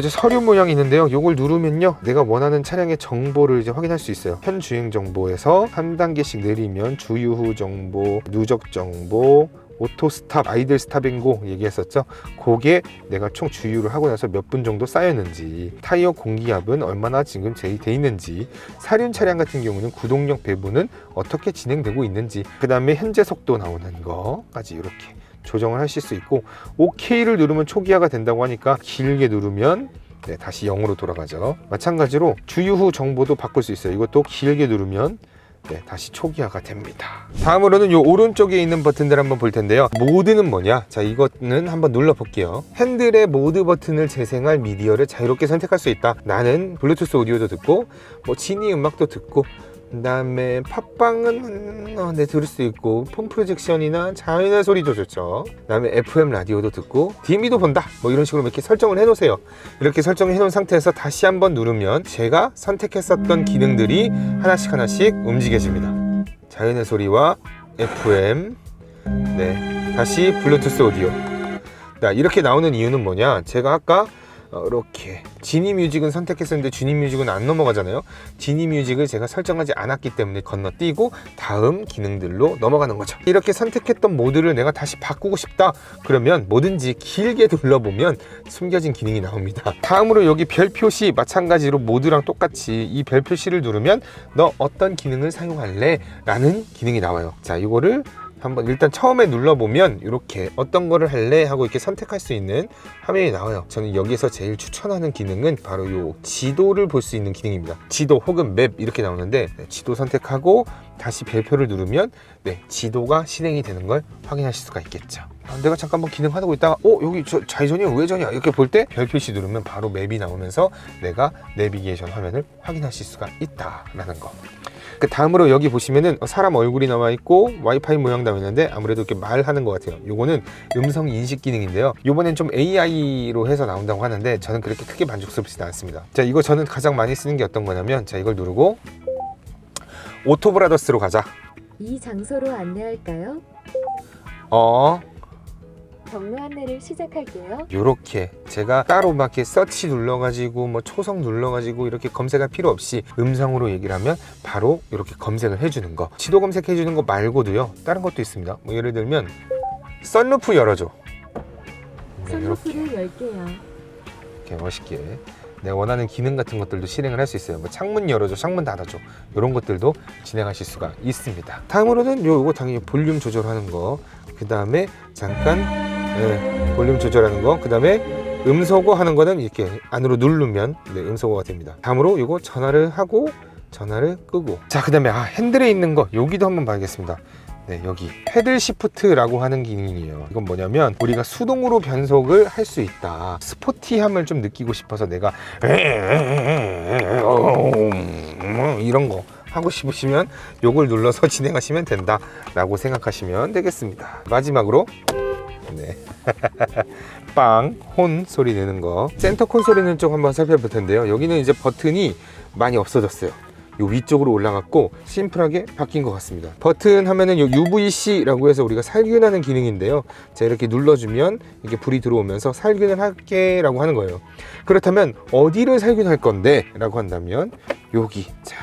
A: 서류 모양이 있는데요. 요걸 누르면요, 내가 원하는 차량의 정보를 이제 확인할 수 있어요. 현 주행 정보에서 한 단계씩 내리면 주유 후 정보, 누적 정보, 오토 스탑, 아이들 스탑앤고 얘기했었죠. 그게 내가 총 주유를 하고 나서 몇 분 정도 쌓였는지, 타이어 공기압은 얼마나 지금 돼 있는지, 사륜 차량 같은 경우는 구동력 배분은 어떻게 진행되고 있는지, 그 다음에 현재 속도 나오는 거까지 이렇게 조정을 하실 수 있고, OK를 누르면 초기화가 된다고 하니까 길게 누르면 네, 다시 0으로 돌아가죠. 마찬가지로 주유 후 정보도 바꿀 수 있어요. 이것도 길게 누르면 네, 다시 초기화가 됩니다. 다음으로는 이 오른쪽에 있는 버튼들 한번 볼 텐데요. 모드는 뭐냐? 자, 이거는 한번 눌러 볼게요. 핸들의 모드 버튼을 재생할 미디어를 자유롭게 선택할 수 있다. 나는 블루투스 오디오도 듣고 뭐 지니 음악도 듣고, 그 다음에 팟빵은 네, 들을 수 있고, 폰 프로젝션이나 자연의 소리도 좋죠. 그 다음에 FM 라디오도 듣고 DMB도 본다, 뭐 이런 식으로 이렇게 설정을 해 놓으세요. 이렇게 설정을 해 놓은 상태에서 다시 한번 누르면 제가 선택했었던 기능들이 하나씩 움직여집니다. 자연의 소리와 FM, 네, 다시 블루투스 오디오. 자, 이렇게 나오는 이유는 뭐냐, 제가 아까 이렇게 지니 뮤직은 선택했었는데 지니 뮤직은 안 넘어가잖아요. 지니 뮤직을 제가 설정하지 않았기 때문에 건너뛰고 다음 기능들로 넘어가는 거죠. 이렇게 선택했던 모드를 내가 다시 바꾸고 싶다 그러면 뭐든지 길게 눌러보면 숨겨진 기능이 나옵니다. 다음으로 여기 별 표시, 마찬가지로 모드랑 똑같이 이 별 표시를 누르면 너 어떤 기능을 사용할래? 라는 기능이 나와요. 자, 이거를 한번 일단 처음에 눌러보면 이렇게 어떤 거를 할래 하고 이렇게 선택할 수 있는 화면이 나와요. 저는 여기서 제일 추천하는 기능은 바로 요 지도를 볼 수 있는 기능입니다. 지도 혹은 맵 이렇게 나오는데, 네, 지도 선택하고 다시 별표를 누르면 네, 지도가 실행이 되는 걸 확인하실 수가 있겠죠. 내가 잠깐만 기능하고 있다가 여기 저 좌회전이야 우회전이야 이렇게 볼 때 별 표시 누르면 바로 맵이 나오면서 내가 내비게이션 화면을 확인하실 수가 있다라는 거. 그 다음으로 여기 보시면은 사람 얼굴이 나와 있고 와이파이 모양 나와 있는데 아무래도 이렇게 말하는 것 같아요. 요거는 음성 인식 기능인데요. 요번엔 좀 AI로 해서 나온다고 하는데 저는 그렇게 크게 만족스럽지는 않습니다. 자, 이거 저는 가장 많이 쓰는 게 어떤 거냐면, 자, 이걸 누르고 오토브라더스로 가자.
C: 이 장소로 안내할까요? 경로 안내를 시작할게요.
A: 요렇게 제가 따로 막 이렇게 서치 눌러가지고 뭐 초성 눌러가지고 이렇게 검색할 필요 없이 음성으로 얘기를 하면 바로 이렇게 검색을 해주는 거. 지도 검색해주는 거 말고도요, 다른 것도 있습니다. 뭐 예를 들면 썬루프 열어줘. 네,
C: 선루프를 열게요.
A: 이렇게 멋있게 내가 원하는 기능 같은 것들도 실행을 할 수 있어요. 뭐 창문 열어줘, 창문 닫아줘, 이런 것들도 진행하실 수가 있습니다. 다음으로는 요거 당연히 볼륨 조절하는 거, 그 다음에 잠깐 볼륨 조절하는 거, 그 다음에 음소거 하는 거는 이렇게 안으로 누르면 네, 음소거가 됩니다. 다음으로 요거 전화를 하고 전화를 끄고, 자, 그 다음에 핸들에 있는 거 여기도 한번 봐야겠습니다. 네, 여기 패들 시프트라고 하는 기능이에요. 이건 뭐냐면 우리가 수동으로 변속을 할 수 있다. 스포티함을 좀 느끼고 싶어서 내가 이런 거 하고 싶으시면 요걸 눌러서 진행하시면 된다 라고 생각하시면 되겠습니다. 마지막으로 네. 빵, 혼 소리 내는 거, 센터 콘솔이는 좀 한번 살펴볼 텐데요. 여기는 이제 버튼이 많이 없어졌어요. 요 위쪽으로 올라갔고 심플하게 바뀐 것 같습니다. 버튼 하면은 요 UVC라고 해서 우리가 살균하는 기능인데요. 자, 이렇게 눌러주면 이렇게 불이 들어오면서 살균을 할게 라고 하는 거예요. 그렇다면 어디를 살균할 건데 라고 한다면 여기, 자,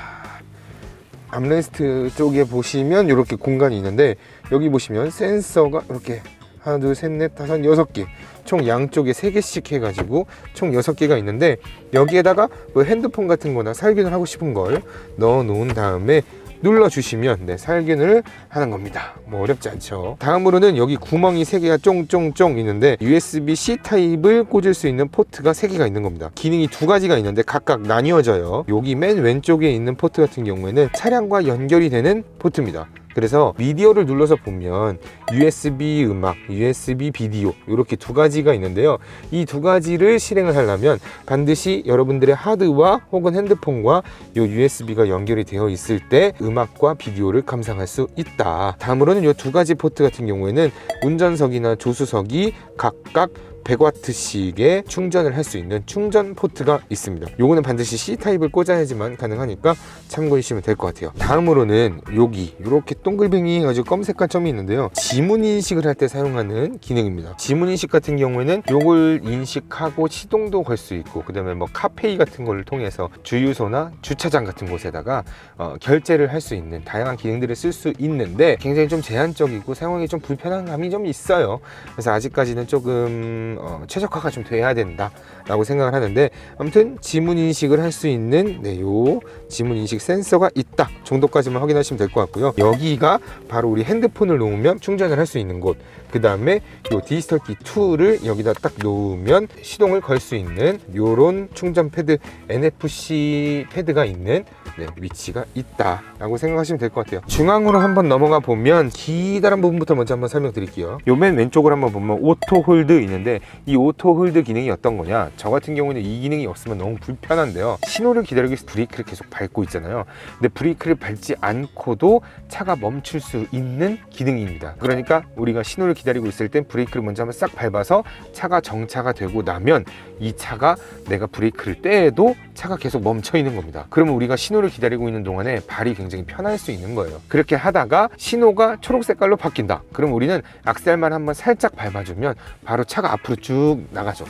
A: 암레스트 쪽에 보시면 이렇게 공간이 있는데, 여기 보시면 센서가 이렇게 하나, 둘, 셋, 넷, 다섯, 여섯 개, 총 양쪽에 3개씩 해가지고 총 6개가 있는데, 여기에다가 뭐 핸드폰 같은 거나 살균을 하고 싶은 걸 넣어 놓은 다음에 눌러주시면 네, 살균을 하는 겁니다. 뭐 어렵지 않죠. 다음으로는 여기 구멍이 3개가 쫑쫑쫑 있는데 USB-C 타입을 꽂을 수 있는 포트가 3개가 있는 겁니다. 기능이 2가지가 있는데 각각 나뉘어져요. 여기 맨 왼쪽에 있는 포트 같은 경우에는 차량과 연결이 되는 포트입니다. 그래서 미디어를 눌러서 보면 USB 음악, USB 비디오 이렇게 2가지가 있는데요. 이 2가지를 실행을 하려면 반드시 여러분들의 하드와 혹은 핸드폰과 이 USB가 연결이 되어 있을 때 음악과 비디오를 감상할 수 있다. 다음으로는 이 2가지 포트 같은 경우에는 운전석이나 조수석이 각각 100W씩의 충전을 할 수 있는 충전 포트가 있습니다. 요거는 반드시 C타입을 꽂아야지만 가능하니까 참고해 주시면 될 것 같아요. 다음으로는 여기 이렇게 동글뱅이 해가지고 검색한 점이 있는데요. 지문 인식을 할 때 사용하는 기능입니다. 지문 인식 같은 경우에는 요걸 인식하고 시동도 걸 수 있고, 그 다음에 뭐 카페이 같은 걸 통해서 주유소나 주차장 같은 곳에다가 결제를 할 수 있는 다양한 기능들을 쓸 수 있는데 굉장히 좀 제한적이고 사용하기 좀 불편한 감이 좀 있어요. 그래서 아직까지는 조금 최적화가 좀 돼야 된다 라고 생각을 하는데, 아무튼 지문 인식을 할 수 있는 요 지문 인식 센서가 있다 정도까지만 확인하시면 될 것 같고요. 여기가 바로 우리 핸드폰을 놓으면 충전을 할 수 있는 곳, 그 다음에 요 디지털 키 2를 여기다 딱 놓으면 시동을 걸 수 있는 요런 충전 패드, NFC 패드가 있는 위치가 있다 라고 생각하시면 될 것 같아요. 중앙으로 한번 넘어가 보면 기다란 부분부터 먼저 한번 설명드릴게요. 요 맨 왼쪽으로 한번 보면 오토 홀드 있는데, 이 오토 홀드 기능이 어떤 거냐, 저 같은 경우는 이 기능이 없으면 너무 불편한데요. 신호를 기다리기 위해서 브레이크를 계속 밟고 있잖아요. 근데 브레이크를 밟지 않고도 차가 멈출 수 있는 기능입니다. 그러니까 우리가 신호를 기다리고 있을 땐 브레이크를 먼저 한번 싹 밟아서 차가 정차가 되고 나면 이 차가 내가 브레이크를 떼도 차가 계속 멈춰 있는 겁니다. 그러면 우리가 신호를 기다리고 있는 동안에 발이 굉장히 편할 수 있는 거예요. 그렇게 하다가 신호가 초록 색깔로 바뀐다. 그럼 우리는 악셀만 한번 살짝 밟아주면 바로 차가 앞으로 쭉 나가죠.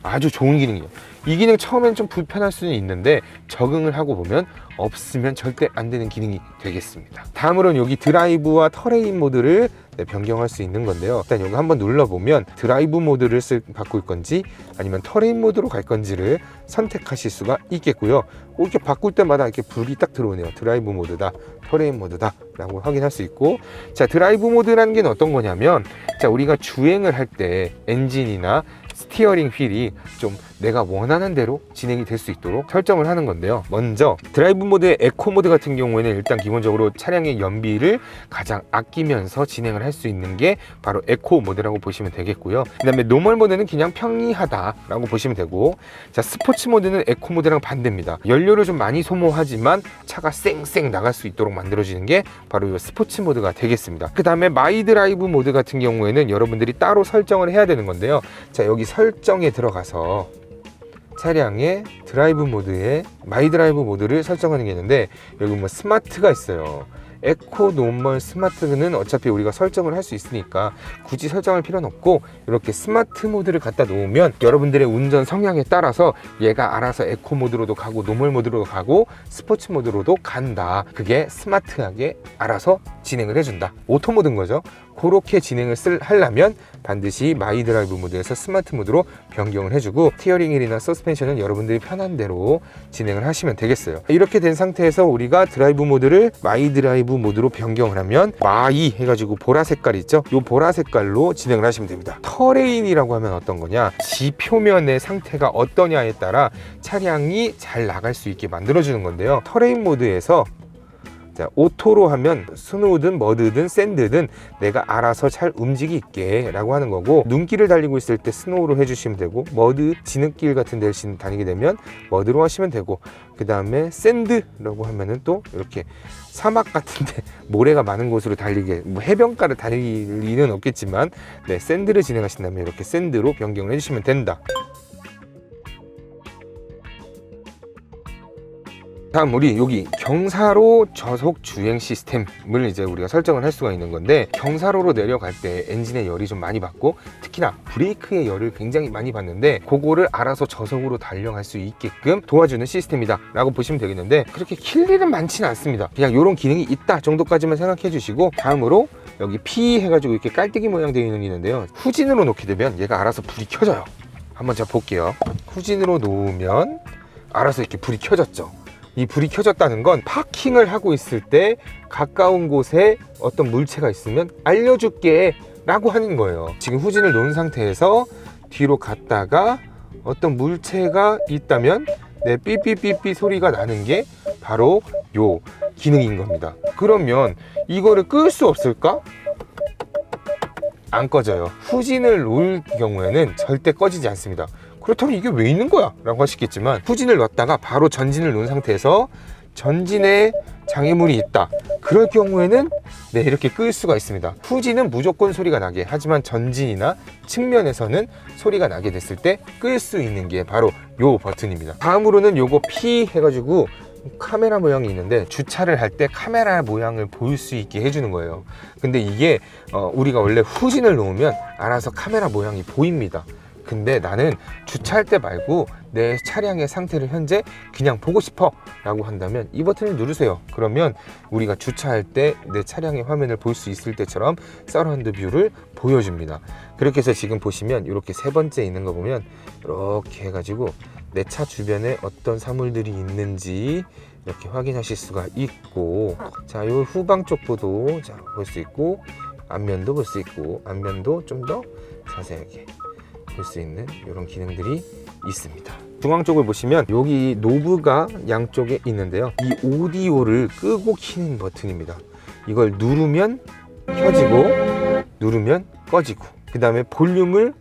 A: 아주 좋은 기능이에요. 이 기능 처음엔 좀 불편할 수는 있는데 적응을 하고 보면 없으면 절대 안 되는 기능이 되겠습니다. 다음으로는 여기 드라이브와 터레인 모드를 변경할 수 있는 건데요. 일단 여기 한번 눌러보면 드라이브 모드를 바꿀 건지 아니면 터레인 모드로 갈 건지를 선택하실 수가 있겠고요. 이렇게 바꿀 때마다 이렇게 불이 딱 들어오네요. 드라이브 모드다, 터레인 모드다 라고 확인할 수 있고, 자, 드라이브 모드라는 게 어떤 거냐면, 자, 우리가 주행을 할 때 엔진이나 스티어링 휠이 좀 내가 원하는 대로 진행이 될 수 있도록 설정을 하는 건데요. 먼저 드라이브 모드의 에코 모드 같은 경우에는 일단 기본적으로 차량의 연비를 가장 아끼면서 진행을 할 수 있는 게 바로 에코 모드라고 보시면 되겠고요. 그 다음에 노멀 모드는 그냥 평이하다 라고 보시면 되고, 자, 스포츠 모드는 에코 모드랑 반대입니다. 연료를 좀 많이 소모하지만 차가 쌩쌩 나갈 수 있도록 만들어지는 게 바로 이 스포츠 모드가 되겠습니다. 그 다음에 마이 드라이브 모드 같은 경우에는 여러분들이 따로 설정을 해야 되는 건데요. 자, 여기 설정에 들어가서 차량의 드라이브 모드에 마이 드라이브 모드를 설정하는 게 있는데, 여기 뭐 스마트가 있어요. 에코, 노멀, 스마트는 어차피 우리가 설정을 할 수 있으니까 굳이 설정할 필요는 없고, 이렇게 스마트 모드를 갖다 놓으면 여러분들의 운전 성향에 따라서 얘가 알아서 에코 모드로도 가고 노멀 모드로도 가고 스포츠 모드로도 간다. 그게 스마트하게 알아서 진행을 해준다. 오토 모드인 거죠. 그렇게 진행을 하려면 반드시 마이 드라이브 모드에서 스마트 모드로 변경을 해주고, 스티어링 휠이나 서스펜션은 여러분들이 편한 대로 진행을 하시면 되겠어요. 이렇게 된 상태에서 우리가 드라이브 모드를 마이 드라이브 모드로 변경을 하면 마이 해가지고 보라 색깔 있죠? 이 보라 색깔로 진행을 하시면 됩니다. 터레인이라고 하면 어떤 거냐, 지표면의 상태가 어떠냐에 따라 차량이 잘 나갈 수 있게 만들어주는 건데요. 터레인 모드에서 자, 오토로 하면 스노우든 머드든 샌드든 내가 알아서 잘 움직이게 라고 하는 거고, 눈길을 달리고 있을 때 스노우로 해주시면 되고, 머드, 진흙길 같은 데를 다니게 되면 머드로 하시면 되고, 그 다음에 샌드라고 하면은 또 이렇게 사막 같은데 모래가 많은 곳으로 달리게, 뭐 해변가를 달릴 리는 없겠지만 샌드를 진행하신다면 이렇게 샌드로 변경을 해주시면 된다. 다음 우리 여기 경사로 저속 주행 시스템을 이제 우리가 설정을 할 수가 있는 건데, 경사로로 내려갈 때 엔진의 열이 좀 많이 받고 특히나 브레이크의 열을 굉장히 많이 받는데, 그거를 알아서 저속으로 달려갈 수 있게끔 도와주는 시스템이다 라고 보시면 되겠는데, 그렇게 킬 일은 많지는 않습니다. 그냥 이런 기능이 있다 정도까지만 생각해 주시고, 다음으로 여기 P 해가지고 이렇게 깔때기 모양 되어 있는 게 있는데요. 후진으로 놓게 되면 얘가 알아서 불이 켜져요. 한번 제가 볼게요. 후진으로 놓으면 알아서 이렇게 불이 켜졌죠. 이 불이 켜졌다는 건 파킹을 하고 있을 때 가까운 곳에 어떤 물체가 있으면 알려줄게 라고 하는 거예요. 지금 후진을 놓은 상태에서 뒤로 갔다가 어떤 물체가 있다면 네, 삐삐삐삐 소리가 나는 게 바로 요 기능인 겁니다. 그러면 이거를 끌 수 없을까? 안 꺼져요. 후진을 놓을 경우에는 절대 꺼지지 않습니다. 그렇다면 이게 왜 있는 거야? 라고 하시겠지만 후진을 놨다가 바로 전진을 놓은 상태에서 전진에 장애물이 있다. 그럴 경우에는 네, 이렇게 끌 수가 있습니다. 후진은 무조건 소리가 나게, 하지만 전진이나 측면에서는 소리가 나게 됐을 때 끌 수 있는 게 바로 요 버튼입니다. 다음으로는 요거 P 해가지고 카메라 모양이 있는데 주차를 할 때 카메라 모양을 볼 수 있게 해주는 거예요. 근데 이게 우리가 원래 후진을 놓으면 알아서 카메라 모양이 보입니다. 근데 나는 주차할 때 말고 내 차량의 상태를 현재 그냥 보고 싶어 라고 한다면 이 버튼을 누르세요. 그러면 우리가 주차할 때 내 차량의 화면을 볼 수 있을 때처럼 서라운드 뷰를 보여줍니다. 그렇게 해서 지금 보시면 이렇게 세 번째 있는 거 보면 이렇게 해가지고 내 차 주변에 어떤 사물들이 있는지 이렇게 확인하실 수가 있고, 자, 요 후방 쪽도 볼 수 있고, 앞면도 볼 수 있고, 앞면도 좀 더 자세하게 볼 수 있는 이런 기능들이 있습니다. 중앙 쪽을 보시면 여기 노브가 양쪽에 있는데요. 이 오디오를 끄고 켜는 버튼입니다. 이걸 누르면 켜지고 누르면 꺼지고, 그 다음에 볼륨을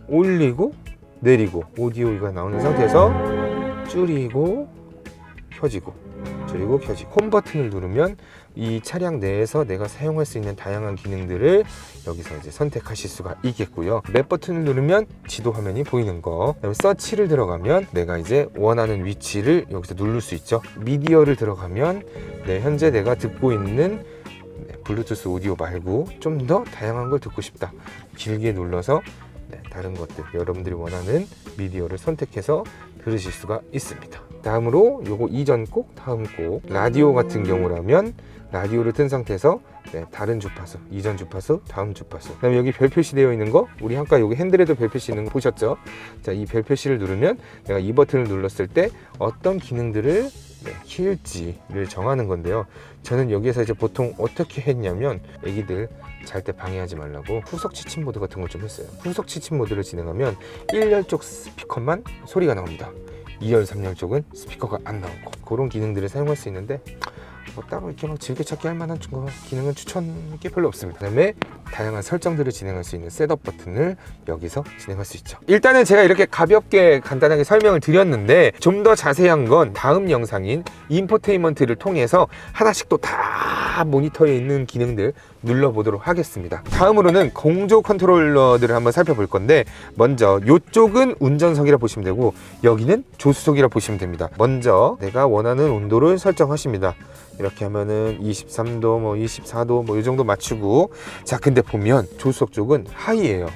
A: 올리고 내리고, 오디오가 나오는 상태에서 줄이고 켜지고 줄이고 켜지고, 홈 버튼을 누르면 이 차량 내에서 내가 사용할 수 있는 다양한 기능들을 여기서 이제 선택하실 수가 있겠고요. 맵 버튼을 누르면 지도 화면이 보이는 거, 그다음에 서치를 들어가면 내가 이제 원하는 위치를 여기서 누를 수 있죠. 미디어를 들어가면 현재 내가 듣고 있는 블루투스 오디오 말고 좀 더 다양한 걸 듣고 싶다, 길게 눌러서 다른 것들 여러분들이 원하는 미디어를 선택해서 들으실 수가 있습니다. 다음으로 요거 이전 곡, 다음 곡, 라디오 같은 경우라면 라디오를 튼 상태에서 다른 주파수, 이전 주파수, 다음 주파수, 그 다음에 여기 별 표시되어 있는 거, 우리 아까 여기 핸들에도 별 표시 있는 거 보셨죠? 자, 이 별 표시를 누르면 내가 이 버튼을 눌렀을 때 어떤 기능들을 킬지를 정하는 건데요. 저는 여기에서 이제 보통 어떻게 했냐면 애기들 잘 때 방해하지 말라고 후석 취침 모드 같은 걸 좀 했어요. 후석 취침 모드를 진행하면 1열 쪽 스피커만 소리가 나옵니다. 2열, 3열 쪽은 스피커가 안 나오고, 그런 기능들을 사용할 수 있는데 따로 이렇게 막 즐겨찾기 할 만한 기능은 추천할 게 별로 없습니다. 그 다음에 다양한 설정들을 진행할 수 있는 셋업 버튼을 여기서 진행할 수 있죠. 일단은 제가 이렇게 가볍게 간단하게 설명을 드렸는데 좀 더 자세한 건 다음 영상인 인포테인먼트를 통해서 하나씩 또 다 모니터에 있는 기능들 눌러보도록 하겠습니다. 다음으로는 공조 컨트롤러들을 한번 살펴볼 건데, 먼저 이쪽은 운전석이라 보시면 되고 여기는 조수석이라 보시면 됩니다. 먼저 내가 원하는 온도를 설정하십니다. 이렇게 하면은 23도, 24도 이 정도 맞추고, 자, 근데 보면 조수석 쪽은 하이예요.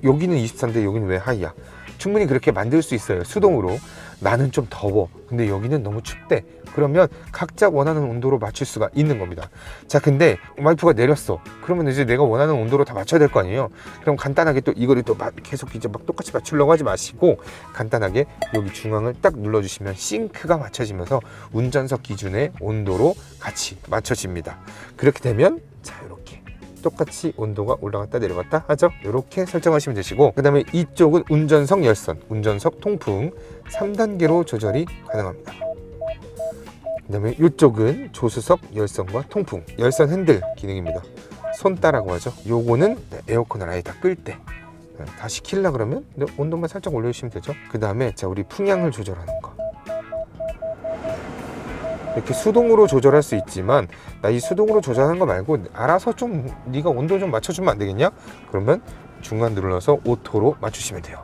A: 여기는 23데 여기는 왜 하이야? 충분히 그렇게 만들 수 있어요, 수동으로. 나는 좀 더워, 근데 여기는 너무 춥대. 그러면 각자 원하는 온도로 맞출 수가 있는 겁니다. 자, 근데 와이프가 내렸어. 그러면 이제 내가 원하는 온도로 다 맞춰야 될 거 아니에요. 그럼 간단하게 또 이거를 또 계속 이제 막 똑같이 맞추려고 하지 마시고, 간단하게 여기 중앙을 딱 눌러주시면 싱크가 맞춰지면서 운전석 기준의 온도로 같이 맞춰집니다. 그렇게 되면 자, 이렇게 똑같이 온도가 올라갔다 내려갔다 하죠. 이렇게 설정하시면 되시고, 그 다음에 이쪽은 운전석 열선, 운전석 통풍 3단계로 조절이 가능합니다. 그 다음에 이쪽은 조수석 열선과 통풍, 열선 핸들 기능입니다. 손따라고 하죠. 요거는 에어컨을 아예 다 끌 때 다시 킬라 그러면 온도만 살짝 올려주시면 되죠. 그 다음에 자, 우리 풍향을 조절하는 거, 이렇게 수동으로 조절할 수 있지만 나 이 수동으로 조절하는 거 말고 알아서 좀 네가 온도 좀 맞춰주면 안 되겠냐? 그러면 중간 눌러서 오토로 맞추시면 돼요.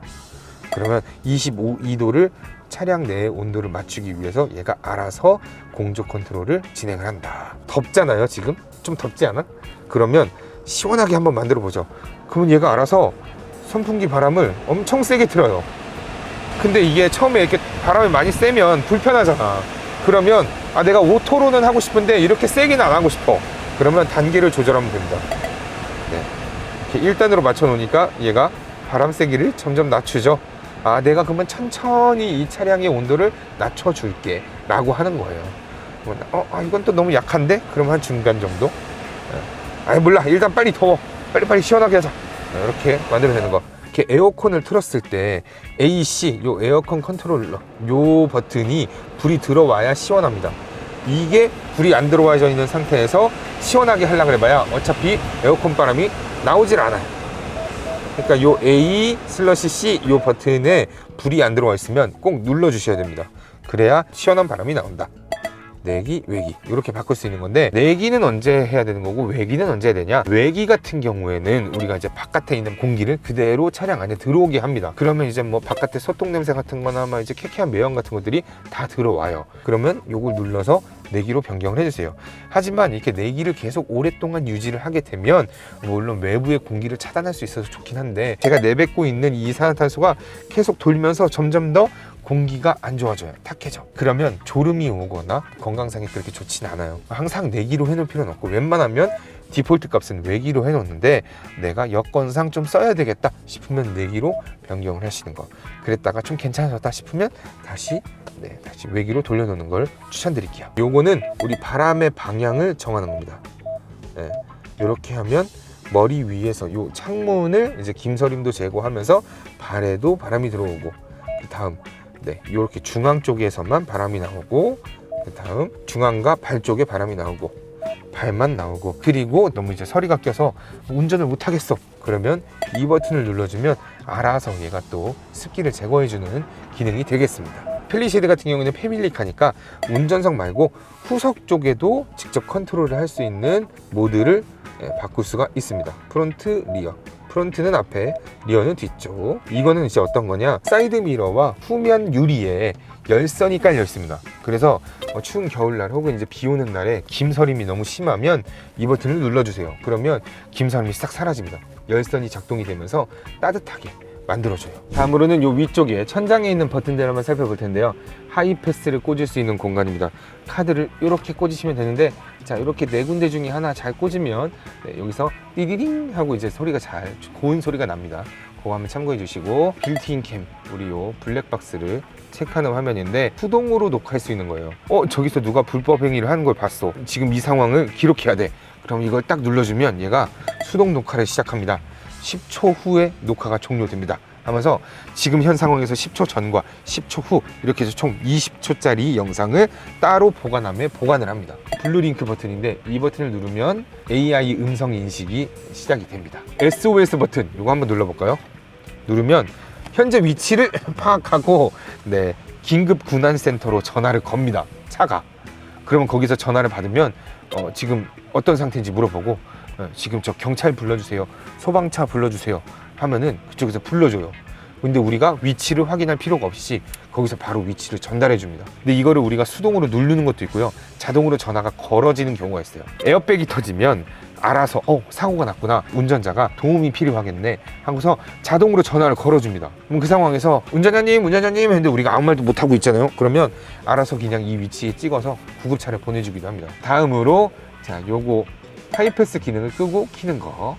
A: 그러면 25도를 차량 내의 온도를 맞추기 위해서 얘가 알아서 공조 컨트롤을 진행을 한다. 덥잖아요, 지금? 좀 덥지 않아? 그러면 시원하게 한번 만들어 보죠. 그러면 얘가 알아서 선풍기 바람을 엄청 세게 틀어요. 근데 이게 처음에 이렇게 바람이 많이 세면 불편하잖아. 그러면 내가 오토로는 하고 싶은데 이렇게 세게는 안 하고 싶어. 그러면 단계를 조절하면 됩니다. 이렇게 1단으로 맞춰 놓으니까 얘가 바람 세기를 점점 낮추죠. 내가 그러면 천천히 이 차량의 온도를 낮춰줄게 라고 하는 거예요. 이건 또 너무 약한데? 그럼 한 중간 정도? 아니 몰라, 일단 빨리 더워, 빨리 시원하게 하자, 이렇게 만들어내는 거. 이렇게 에어컨을 틀었을 때 AC, 요 에어컨 컨트롤러 요 버튼이 불이 들어와야 시원합니다. 이게 불이 안 들어와져 있는 상태에서 시원하게 하려고 해봐야 어차피 에어컨 바람이 나오질 않아요. 그러니까 요 A/C 요 버튼에 불이 안 들어와 있으면 꼭 눌러 주셔야 됩니다. 그래야 시원한 바람이 나온다. 내기, 외기 이렇게 바꿀 수 있는 건데, 내기는 언제 해야 되는 거고 외기는 언제 해야 되냐. 외기 같은 경우에는 우리가 이제 바깥에 있는 공기를 그대로 차량 안에 들어오게 합니다. 그러면 이제 뭐 바깥에 소똥 냄새 같은 거나 막 이제 쾌쾌한 매연 같은 것들이 다 들어와요. 그러면 요걸 눌러서 내기로 변경을 해주세요. 하지만 이렇게 내기를 계속 오랫동안 유지를 하게 되면 물론 외부의 공기를 차단할 수 있어서 좋긴 한데, 제가 내뱉고 있는 이 이산화탄소가 계속 돌면서 점점 더 공기가 안 좋아져요. 탁해져. 그러면 졸음이 오거나 건강상에 그렇게 좋진 않아요. 항상 내기로 해놓을 필요는 없고, 웬만하면 디폴트 값은 외기로 해놓는데 내가 여건상 좀 써야 되겠다 싶으면 내기로 변경을 하시는 거. 그랬다가 좀 괜찮아졌다 싶으면 다시 외기로 돌려놓는 걸 추천드릴게요. 요거는 우리 바람의 방향을 정하는 겁니다. 이렇게 하면 머리 위에서 요 창문을 이제 김서림도 제거하면서 발에도 바람이 들어오고, 그 다음 이렇게 중앙 쪽에서만 바람이 나오고, 그 다음 중앙과 발 쪽에 바람이 나오고, 발만 나오고, 그리고 너무 이제 서리가 껴서 운전을 못 하겠어 그러면 이 버튼을 눌러주면 알아서 얘가 또 습기를 제거해주는 기능이 되겠습니다. 펠리세이드 같은 경우는 패밀리카니까 운전석 말고 후석 쪽에도 직접 컨트롤을 할 수 있는 모드를 바꿀 수가 있습니다. 프론트, 리어. 프론트는 앞에, 리어는 뒤쪽. 이거는 이제 어떤 거냐, 사이드 미러와 후면 유리에 열선이 깔려 있습니다. 그래서 추운 겨울날 혹은 이제 비 오는 날에 김서림이 너무 심하면 이 버튼을 눌러주세요. 그러면 김서림이 싹 사라집니다. 열선이 작동이 되면서 따뜻하게 만들어줘요. 다음으로는 요 위쪽에 천장에 있는 버튼들 한번 살펴볼 텐데요. 하이패스를 꽂을 수 있는 공간입니다. 카드를 이렇게 꽂으시면 되는데, 자, 이렇게 네 군데 중에 하나 잘 꽂으면 여기서 띠디링 하고 이제 소리가 고운 소리가 납니다. 그거 한번 참고해 주시고, 빌트인 캠, 우리 요 블랙박스를 체크하는 화면인데 수동으로 녹화할 수 있는 거예요. 저기서 누가 불법 행위를 하는 걸 봤어. 지금 이 상황을 기록해야 돼. 그럼 이걸 딱 눌러주면 얘가 수동 녹화를 시작합니다. 10초 후에 녹화가 종료됩니다 하면서 지금 현 상황에서 10초 전과 10초 후 이렇게 해서 총 20초짜리 영상을 따로 보관함에 보관을 합니다. 블루링크 버튼인데 이 버튼을 누르면 AI 음성 인식이 시작이 됩니다. SOS 버튼 이거 한번 눌러볼까요? 누르면 현재 위치를 파악하고 긴급 군안센터로 전화를 겁니다. 차가. 그러면 거기서 전화를 받으면 지금 어떤 상태인지 물어보고, 지금 저 경찰 불러주세요, 소방차 불러주세요 하면은 그쪽에서 불러줘요. 근데 우리가 위치를 확인할 필요가 없이 거기서 바로 위치를 전달해 줍니다. 근데 이거를 우리가 수동으로 누르는 것도 있고요, 자동으로 전화가 걸어지는 경우가 있어요. 에어백이 터지면 알아서 사고가 났구나, 운전자가 도움이 필요하겠네 하고서 자동으로 전화를 걸어줍니다. 그럼 그 상황에서 운전자님 했는데 우리가 아무 말도 못하고 있잖아요. 그러면 알아서 그냥 이 위치에 찍어서 구급차를 보내주기도 합니다. 다음으로 자, 요거 하이패스 기능을 끄고 키는 거.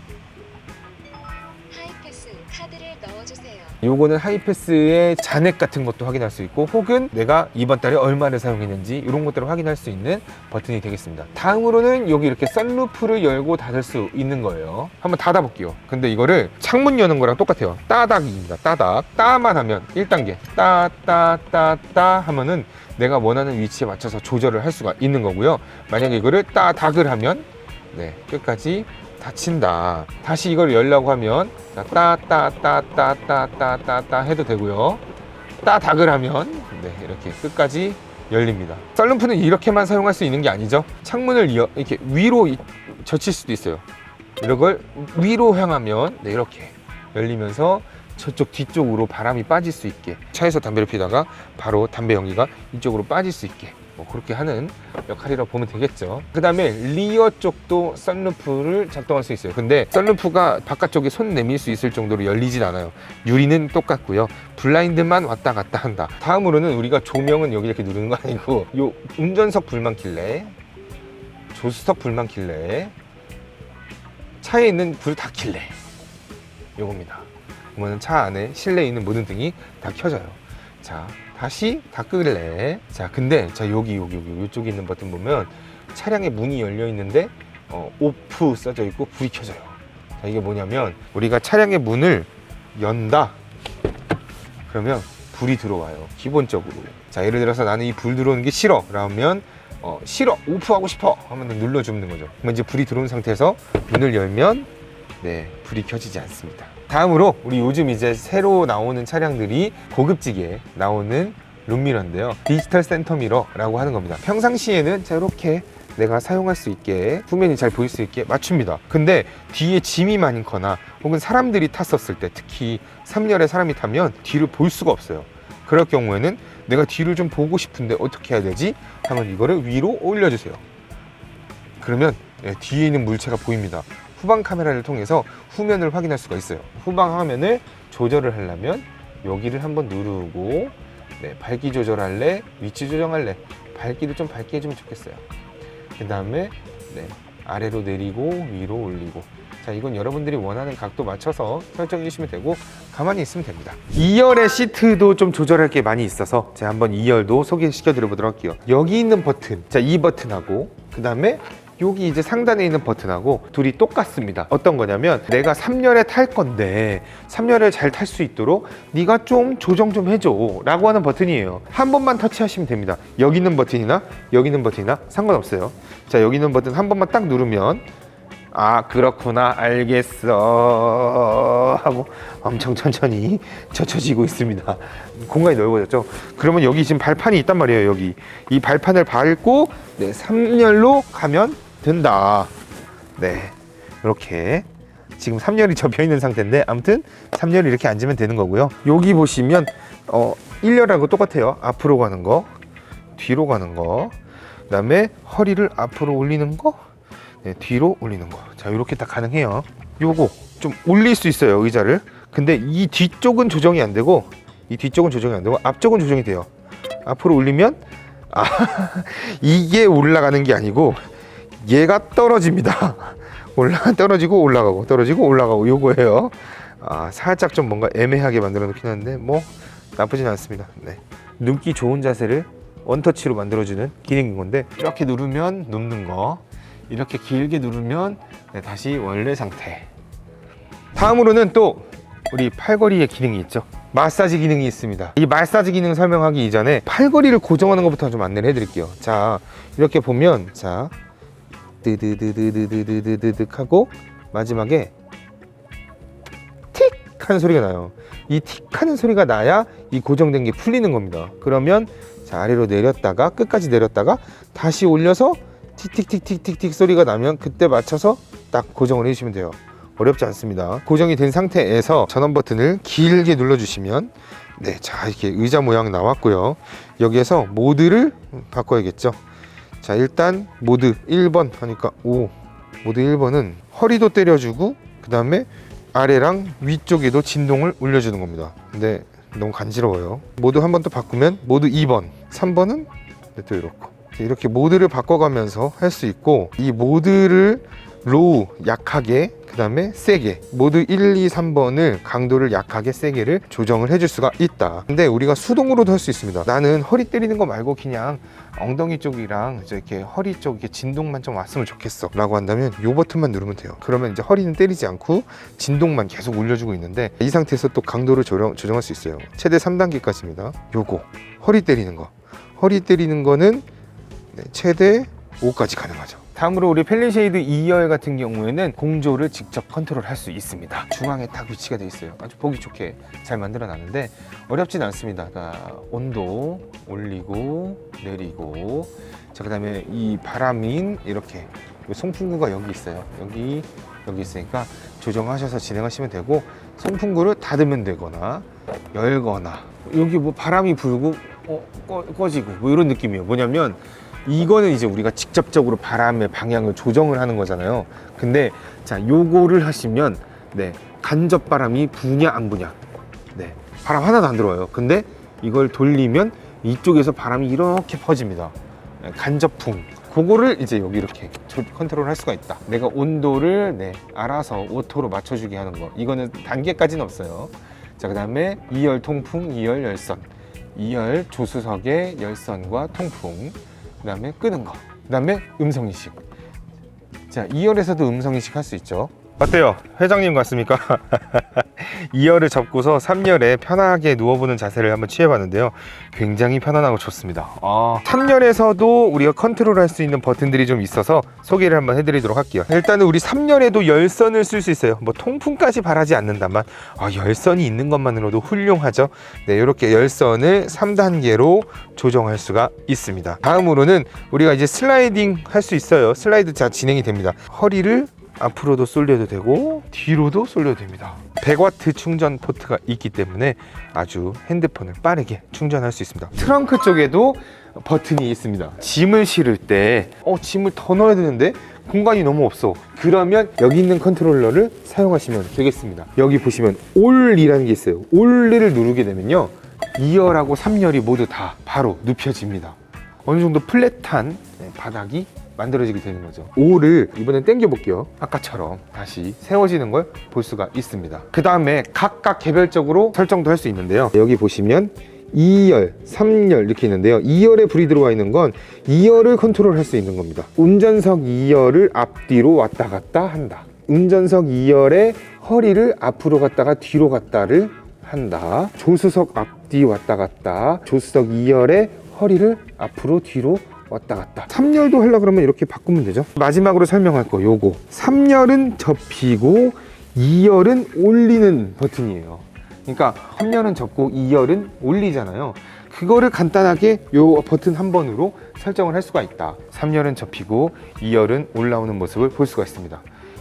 C: 하이패스 카드를 넣어주세요.
A: 요거는 하이패스의 잔액 같은 것도 확인할 수 있고, 혹은 내가 이번 달에 얼마를 사용했는지 이런 것들을 확인할 수 있는 버튼이 되겠습니다. 다음으로는 여기 이렇게 선루프를 열고 닫을 수 있는 거예요. 한번 닫아 볼게요. 근데 이거를 창문 여는 거랑 똑같아요. 따닥입니다. 따닥. 따만 하면 1단계 따 하면은 내가 원하는 위치에 맞춰서 조절을 할 수가 있는 거고요. 만약에 이거를 따닥을 하면 끝까지 닫힌다. 다시 이걸 열려고 하면 따 해도 되고요. 따닥을 하면 이렇게 끝까지 열립니다. 썰룸프는 이렇게만 사용할 수 있는 게 아니죠. 창문을 이렇게 위로 젖힐 수도 있어요. 이런 걸 위로 향하면 이렇게 열리면서 저쪽 뒤쪽으로 바람이 빠질 수 있게, 차에서 담배를 피다가 바로 담배 연기가 이쪽으로 빠질 수 있게 그렇게 하는 역할이라고 보면 되겠죠. 그 다음에 리어 쪽도 썬루프를 작동할 수 있어요. 근데 썬루프가 바깥쪽에 손 내밀 수 있을 정도로 열리진 않아요. 유리는 똑같고요. 블라인드만 왔다 갔다 한다. 다음으로는 우리가 조명은 여기 이렇게 누르는 거 아니고, 요 운전석 불만 킬래, 조수석 불만 킬래, 차에 있는 불 다 킬래, 요겁니다. 그러면 차 안에 실내에 있는 모든 등이 다 켜져요. 자, 다시 닫을래. 자, 근데 자 여기 이쪽에 있는 버튼 보면 차량의 문이 열려 있는데 오프 써져 있고 불이 켜져요. 자, 이게 뭐냐면 우리가 차량의 문을 연다. 그러면 불이 들어와요. 기본적으로. 자, 예를 들어서 나는 이 불 들어오는 게 싫어. 그러면 싫어. 오프하고 싶어. 하면 눌러주는 거죠. 그러면 이제 불이 들어온 상태에서 문을 열면 네, 불이 켜지지 않습니다. 다음으로 우리 요즘 이제 새로 나오는 차량들이 고급지게 나오는 룸미러인데요. 디지털 센터 미러라고 하는 겁니다. 평상시에는 자, 이렇게 내가 사용할 수 있게 후면이 잘 보일 수 있게 맞춥니다. 근데 뒤에 짐이 많거나 혹은 사람들이 탔었을 때 특히 3열에 사람이 타면 뒤를 볼 수가 없어요. 그럴 경우에는 내가 뒤를 좀 보고 싶은데 어떻게 해야 되지? 하면 이거를 위로 올려주세요. 그러면 뒤에 있는 물체가 보입니다. 후방 카메라를 통해서 후면을 확인할 수가 있어요. 후방 화면을 조절을 하려면 여기를 한번 누르고 네, 밝기 조절할래? 위치 조정할래? 밝기를 좀 밝게 해주면 좋겠어요. 그 다음에 네, 아래로 내리고 위로 올리고. 자, 이건 여러분들이 원하는 각도 맞춰서 설정해 주시면 되고 가만히 있으면 됩니다. 2열의 시트도 좀 조절할 게 많이 있어서 제가 한번 2열도 소개시켜 드려보도록 할게요. 여기 있는 버튼, 자, 이 버튼하고 그 다음에 여기 이제 상단에 있는 버튼하고 둘이 똑같습니다. 어떤 거냐면 내가 3열에 탈 건데 3열을 잘 탈 수 있도록 네가 좀 조정 좀 해줘 라고 하는 버튼이에요. 한 번만 터치하시면 됩니다. 여기 있는 버튼이나 여기 있는 버튼이나 상관없어요. 자, 여기 있는 버튼 한 번만 딱 누르면 아, 그렇구나, 알겠어 하고 엄청 천천히 젖혀지고 있습니다. 공간이 넓어졌죠. 그러면 여기 지금 발판이 있단 말이에요. 여기 이 발판을 밟고 네, 3열로 가면 된다. 네, 이렇게 지금 3열이 접혀 있는 상태인데 아무튼 3열을 이렇게 앉으면 되는 거고요. 여기 보시면 1열하고 똑같아요. 앞으로 가는 거, 뒤로 가는 거, 그 다음에 허리를 앞으로 올리는 거, 네, 뒤로 올리는 거. 자, 이렇게 다 가능해요. 요거 좀 올릴 수 있어요, 의자를. 근데 이 뒤쪽은 조정이 안 되고 이 뒤쪽은 조정이 안 되고 앞쪽은 조정이 돼요. 앞으로 올리면 이게 올라가는 게 아니고 얘가 떨어집니다. 떨어지고 올라가고 떨어지고 올라가고 요거예요. 살짝 좀 뭔가 애매하게 만들어 놓긴 하는데 뭐 나쁘진 않습니다. 네. 눕기 좋은 자세를 원터치로 만들어주는 기능인 건데 이렇게 누르면 눕는 거, 이렇게 길게 누르면 네, 다시 원래 상태. 다음으로는 또 우리 팔걸이의 기능이 있죠. 마사지 기능이 있습니다. 이 마사지 기능 설명하기 이전에 팔걸이를 고정하는 것부터 좀 안내를 해드릴게요. 자, 이렇게 보면 자, 드드드드드드드드득 하고 마지막에 틱 하는 소리가 나요. 이 틱 하는 소리가 나야 이 고정된 게 풀리는 겁니다. 그러면 자, 아래로 내렸다가 끝까지 내렸다가 다시 올려서 틱틱틱틱틱틱 소리가 나면 그때 맞춰서 딱 고정을 해주시면 돼요. 어렵지 않습니다. 고정이 된 상태에서 전원 버튼을 길게 눌러주시면 네, 자, 이렇게 의자 모양 나왔고요. 여기에서 모드를 바꿔야겠죠. 자, 일단 모드 1번 하니까 모드 1번은 허리도 때려주고 그 다음에 아래랑 위쪽에도 진동을 올려주는 겁니다. 근데 너무 간지러워요. 모드 한 번 더 바꾸면 모드 2번, 3번은 또 이렇게 모드를 바꿔가면서 할 수 있고, 이 모드를 로우 약하게, 그 다음에 세게, 모드 1, 2, 3번을 강도를 약하게 세게를 조정을 해줄 수가 있다. 근데 우리가 수동으로도 할 수 있습니다. 나는 허리 때리는 거 말고 그냥 엉덩이 쪽이랑 이렇게 허리 쪽에 진동만 좀 왔으면 좋겠어 라고 한다면 이 버튼만 누르면 돼요. 그러면 이제 허리는 때리지 않고 진동만 계속 올려주고 있는데, 이 상태에서 또 강도를 조정할 수 있어요. 최대 3단계까지입니다 요거 허리 때리는 거, 허리 때리는 거는 네, 최대 5까지 가능하죠. 다음으로 우리 펠리쉐이드 2열 같은 경우에는 공조를 직접 컨트롤할 수 있습니다. 중앙에 딱 위치가 되어 있어요. 아주 보기 좋게 잘 만들어 놨는데 어렵진 않습니다. 그러니까 온도 올리고 내리고, 자, 그 다음에 이 바람인 이렇게 송풍구가 여기 있어요. 여기 있으니까 조정하셔서 진행하시면 되고, 송풍구를 닫으면 되거나 열거나, 여기 뭐 바람이 불고 꺼지고 뭐 이런 느낌이에요. 뭐냐면 이거는 이제 우리가 직접적으로 바람의 방향을 조정을 하는 거잖아요. 근데 자, 요거를 하시면 네, 간접 바람이 부냐 안 부냐, 네, 바람 하나도 안 들어와요. 근데 이걸 돌리면 이쪽에서 바람이 이렇게 퍼집니다. 네, 간접풍. 그거를 이제 여기 이렇게 컨트롤 할 수가 있다. 내가 온도를 네, 알아서 오토로 맞춰주게 하는 거. 이거는 단계까지는 없어요. 자, 그 다음에 2열 통풍, 2열 열선. 2열 조수석의 열선과 통풍, 그 다음에 끄는 거, 그 다음에 음성인식. 자, 2열에서도 음성인식 할 수 있죠. 어때요? 회장님 같습니까? 2열을 접고서 3열에 편하게 누워보는 자세를 한번 취해봤는데요. 굉장히 편안하고 좋습니다. 3열에서도 우리가 컨트롤할 수 있는 버튼들이 좀 있어서 소개를 한번 해드리도록 할게요. 일단은 우리 3열에도 열선을 쓸 수 있어요. 뭐 통풍까지 바라지 않는다만 열선이 있는 것만으로도 훌륭하죠. 네, 이렇게 열선을 3단계로 조정할 수가 있습니다. 다음으로는 우리가 이제 슬라이딩 할 수 있어요. 슬라이드 자 진행이 됩니다. 허리를 앞으로도 쏠려도 되고 뒤로도 쏠려도 됩니다. 100W 충전 포트가 있기 때문에 아주 핸드폰을 빠르게 충전할 수 있습니다. 트렁크 쪽에도 버튼이 있습니다. 짐을 실을 때 짐을 더 넣어야 되는데 공간이 너무 없어. 그러면 여기 있는 컨트롤러를 사용하시면 되겠습니다. 여기 보시면 올이라는 게 있어요. 올을 누르게 되면요, 2열하고 3열이 모두 다 바로 눕혀집니다. 어느 정도 플랫한 바닥이 만들어지게 되는 거죠. 5를 이번엔 당겨 볼게요. 아까처럼 다시 세워지는 걸 볼 수가 있습니다. 그 다음에 각각 개별적으로 설정도 할 수 있는데요. 여기 보시면 2열, 3열 이렇게 있는데요. 2열에 불이 들어와 있는 건 2열을 컨트롤 할 수 있는 겁니다. 운전석 2열을 앞뒤로 왔다 갔다 한다. 운전석 2열에 허리를 앞으로 갔다가 뒤로 갔다를 한다. 조수석 앞뒤 왔다 갔다. 조수석 2열에 허리를 앞으로 뒤로 왔다 갔다. 3열도 하려고 그러면 이렇게 바꾸면 되죠. 마지막으로 설명할 거 요거. 3열은 접히고 2열은 올리는 버튼이에요. 그러니까 3열은 접고 2열은 올리잖아요. 그거를 간단하게 요 버튼 한 번으로 설정을 할 수가 있다. 3열은 접히고 2열은 올라오는 모습을 볼 수가 있습니다.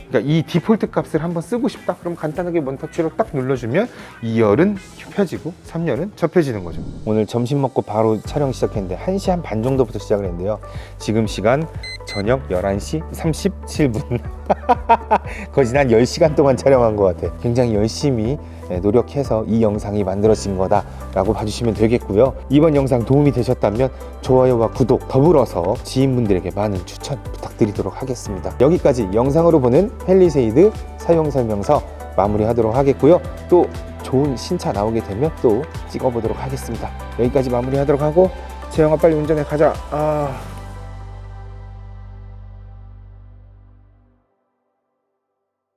A: 그러니까 이 디폴트 값을 한번 쓰고 싶다, 그럼 간단하게 원터치로 딱 눌러주면 2열은 펴지고 3열은 접혀지는 거죠. 오늘 점심 먹고 바로 촬영 시작했는데 1시 한 반 정도부터 시작을 했는데요. 지금 시간 저녁 11시 37분. 거의 한 10시간 동안 촬영한 것 같아요. 굉장히 열심히 노력해서 이 영상이 만들어진 거다라고 봐주시면 되겠고요. 이번 영상 도움이 되셨다면 좋아요와 구독 더불어서 지인분들에게 많은 추천 부탁드리도록 하겠습니다. 여기까지 영상으로 보는 펠리세이드 사용설명서 마무리하도록 하겠고요. 또 좋은 신차 나오게 되면 또 찍어보도록 하겠습니다. 여기까지 마무리하도록 하고, 재영아 빨리 운전해 가자.